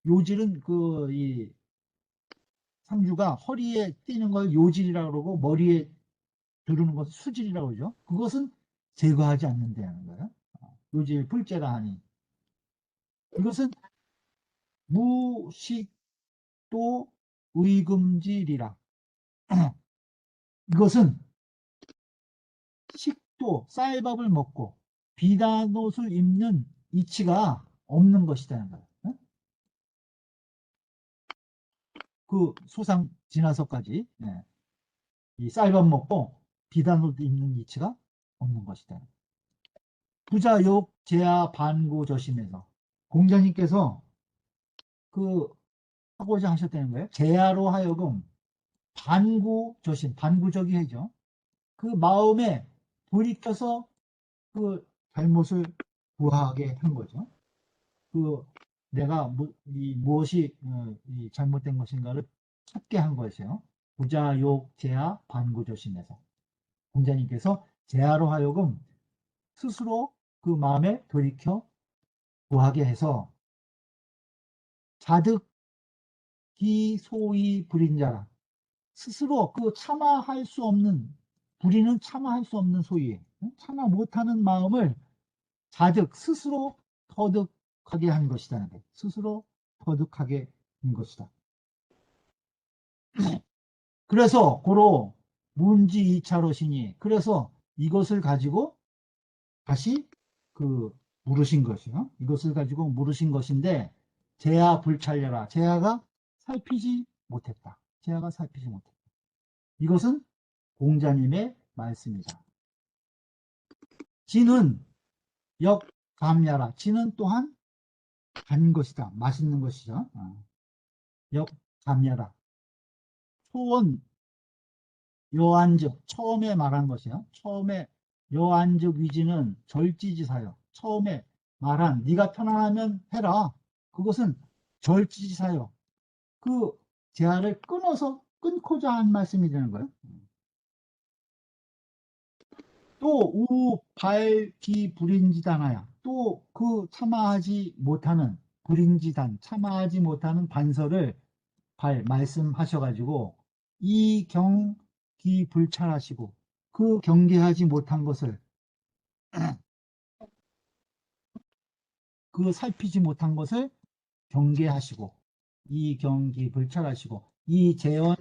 요질은 그 이 상주가 허리에 띠는 걸 요질이라고 그러고 머리에 두르는 것을 수질이라고 그러죠. 그것은 제거하지 않는다는 거예요. 요질 불제라 하니 이것은 무식도 의금질이라 이것은 식도 쌀밥을 먹고 비단옷을 입는 이치가 없는 것이라는 거예요. 그 소상 지나서까지 이 쌀밥 먹고 비단옷 입는 이치가 없는 것이다. 부자욕 제야 반고 저심에서 공자님께서 그 하고자 하셨다는 거예요. 제야로 하여금 반구 저심, 반구적이 해죠. 그 마음에 돌이켜서 그 잘못을 구하게 한 거죠. 그 내가 무엇이 이 잘못된 것인가를 찾게 한 것이에요. 부자욕 제야 반구 저심에서 공자님께서 제야로 하여금 스스로 그 마음에 돌이켜 구하게 해서 자득기 소위 불인자라 스스로 그 참아할 수 없는 불의는 참아할 수 없는 소위 참아 못하는 마음을 자득 스스로 터득하게 한 것이다. 스스로 터득하게 한 것이다. 그래서 고로 문지 2차로시니 그래서 이것을 가지고 다시 그 물으신 것이요. 이것을 가지고 물으신 것인데 제야 불찰려라. 제야가 살피지 못했다. 제야가 살피지 못했다. 이것은 공자님의 말씀이다. 지는 역감야라. 지는 또한 간 것이다. 맛있는 것이죠. 역감야라. 초원 여안즉 처음에 말한 것이요. 처음에 여안즉 위지는 절지지사요. 처음에 말한 네가 편안하면 해라. 그것은 절지지사요. 그 제안을 끊고자 한 말씀이 되는 거예요. 또 우발기 불인지단하야. 또 그 참아하지 못하는 불인지단, 참아하지 못하는 반설을 말씀하셔가지고 이 경기 불찰하시고 그 경계하지 못한 것을 그 살피지 못한 것을 경계하시고 이 경기 불찰하시고 이 재원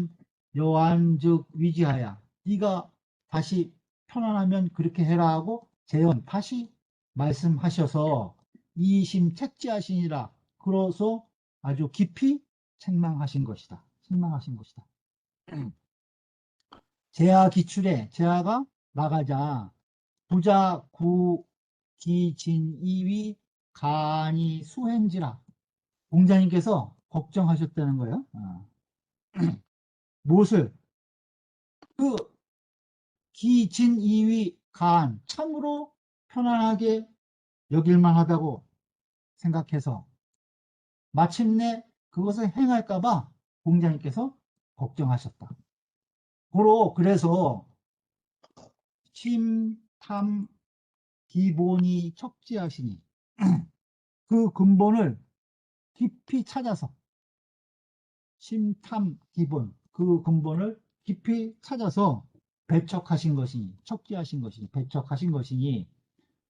여안즉 위지하야 네가 다시 편안하면 그렇게 해라 하고 재원 다시 말씀하셔서 이심 책지하시니라 그러서 아주 깊이 책망하신 것이다. 책망하신 것이다. 제하 기출에 제하가 나가자 부자 구기진이위 간이 수행지라 공자님께서 걱정하셨다는 거예요. 무엇을 그 기진이위 간 참으로 편안하게 여길만 하다고 생각해서 마침내 그것을 행할까봐 공자님께서 걱정하셨다. 그래서 침탐 기본이 척지하시니 그 근본을 깊이 찾아서 침탐 기본 그 근본을 깊이 찾아서 배척하신 것이니 척지하신 것이니 배척하신 것이니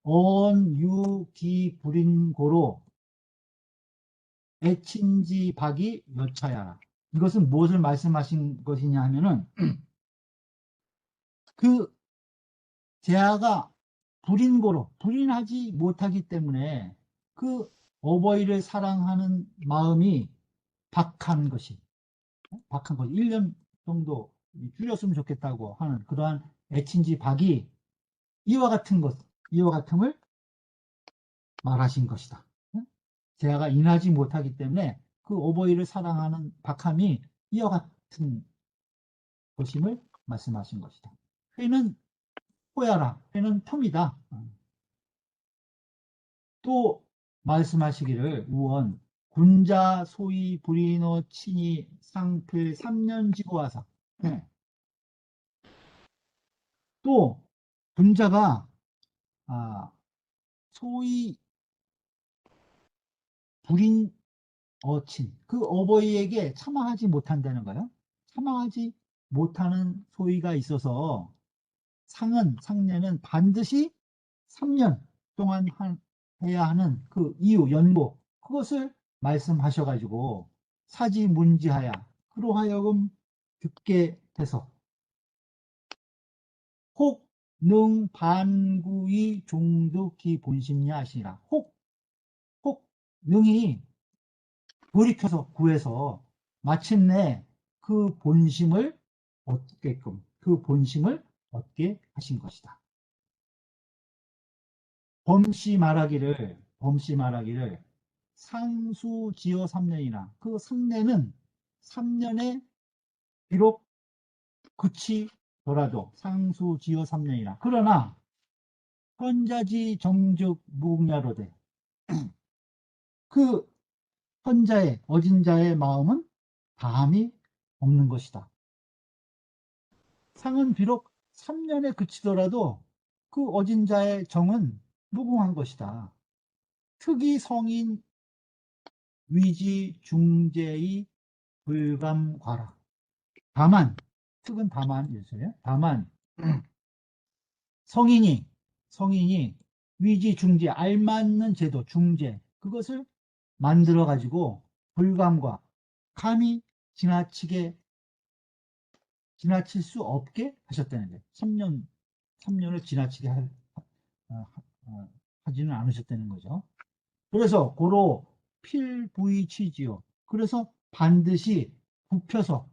언유기불인고로 애친지박이 여차야라. 이것은 무엇을 말씀하신 것이냐 하면은 그 제아가 불인고로 불인하지 못하기 때문에 그 어버이를 사랑하는 마음이 박한 것이 1년 정도 줄였으면 좋겠다고 하는 그러한 애친지박이 이와 같음을 말하신 것이다. 제아가 인하지 못하기 때문에 그 어버이를 사랑하는 박함이 이와 같은 것임을 말씀하신 것이다. 회는 호야라, 회는 텀이다. 또 말씀하시기를 우원 군자 소위 불인어 친이 상필 3년 지고와사. 또 군자가 소위 불인 어친 그 어버이에게 참아하지 못한다는 거예요. 참아하지 못하는 소위가 있어서 상례는 반드시 3년 동안 해야 하는 그 이유 연보 그것을 말씀하셔가지고 사지문지하야 그로 하여금 듣게 돼서 혹 능 반구이 종득기 본심냐 하시니라. 혹 능이 돌이켜서 구해서 마침내 그 본심을 얻게 하신 것이다. 범시 말하기를 상수지어 3년이나 그 상례는 3년에 비록 그치더라도 상수지어 3년이나 그러나 헌자지 정즉 무궁야로되 그 헌자의 어진 자의 마음은 다함이 없는 것이다. 상은 비록 3년에 그치더라도 그 어진 자의 정은 무궁한 것이다. 특이 성인 위지 중재의 불감과라. 다만 특은 다만 성인이 위지 중재 알맞는 제도 중재 그것을 만들어 가지고 불감과 감히 지나칠 수 없게 하셨다는 거예요. 3년을 지나치게 하지는 않으셨다는 거죠. 그래서 고로 필부이치지요. 그래서 반드시 굽혀서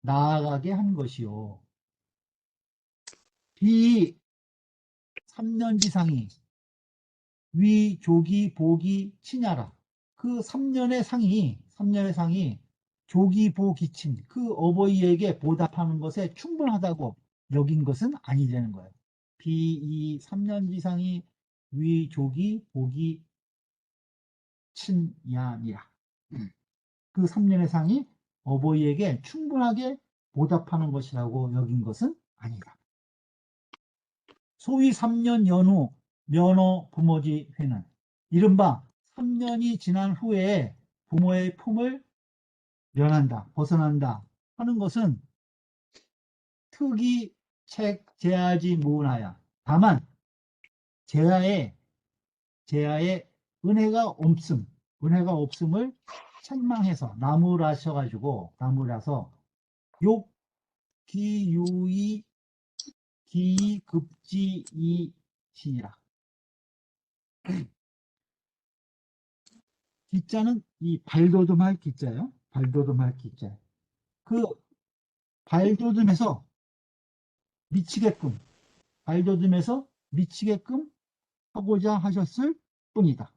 나아가게 한 것이요. 비 3년지상이 위조기 보기 치냐라. 그 3년의 상이 조기 보기친 그 어버이에게 보답하는 것에 충분하다고 여긴 것은 아니라는 거예요. 비 3년지상이 위조기 보기 친야니라. 그 3년의 상이 어버이에게 충분하게 보답하는 것이라고 여긴 것은 아니다. 소위 3년 연후 면허 부모지 회는 이른바 3년이 지난 후에 부모의 품을 벗어난다 하는 것은 특이 책 제하지 무은하야. 다만 제하의 은혜가 없음을 책망해서 나무라서 욕기유이 기급지이시니라. 기자는 이 발돋움할 기자예요. 그 발돋움에서 미치게끔 하고자 하셨을 뿐이다.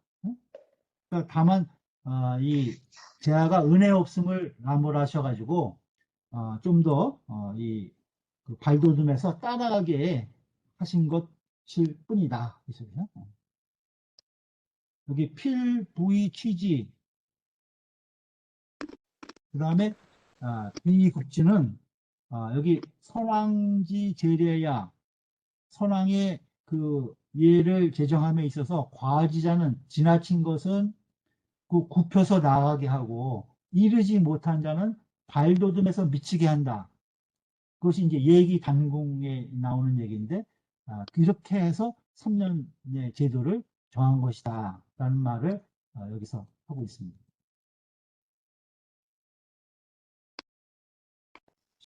그러니까 다만 이 제아가 은혜 없음을 나무라셔가지고 좀 더 이 발돋움에서 따라가게 하신 것일 뿐이다. 여기 필부의 취지 그 다음에 비국지는 여기 선왕지 제례야, 선왕의 그 예를 제정함에 있어서 과지자는 지나친 것은 그 굽혀서 나가게 하고 이르지 못한 자는 발돋움해서 미치게 한다. 그것이 이제 예기 단공에 나오는 얘기인데 이렇게 해서 3년의 제도를 정한 것이다 라는 말을 여기서 하고 있습니다.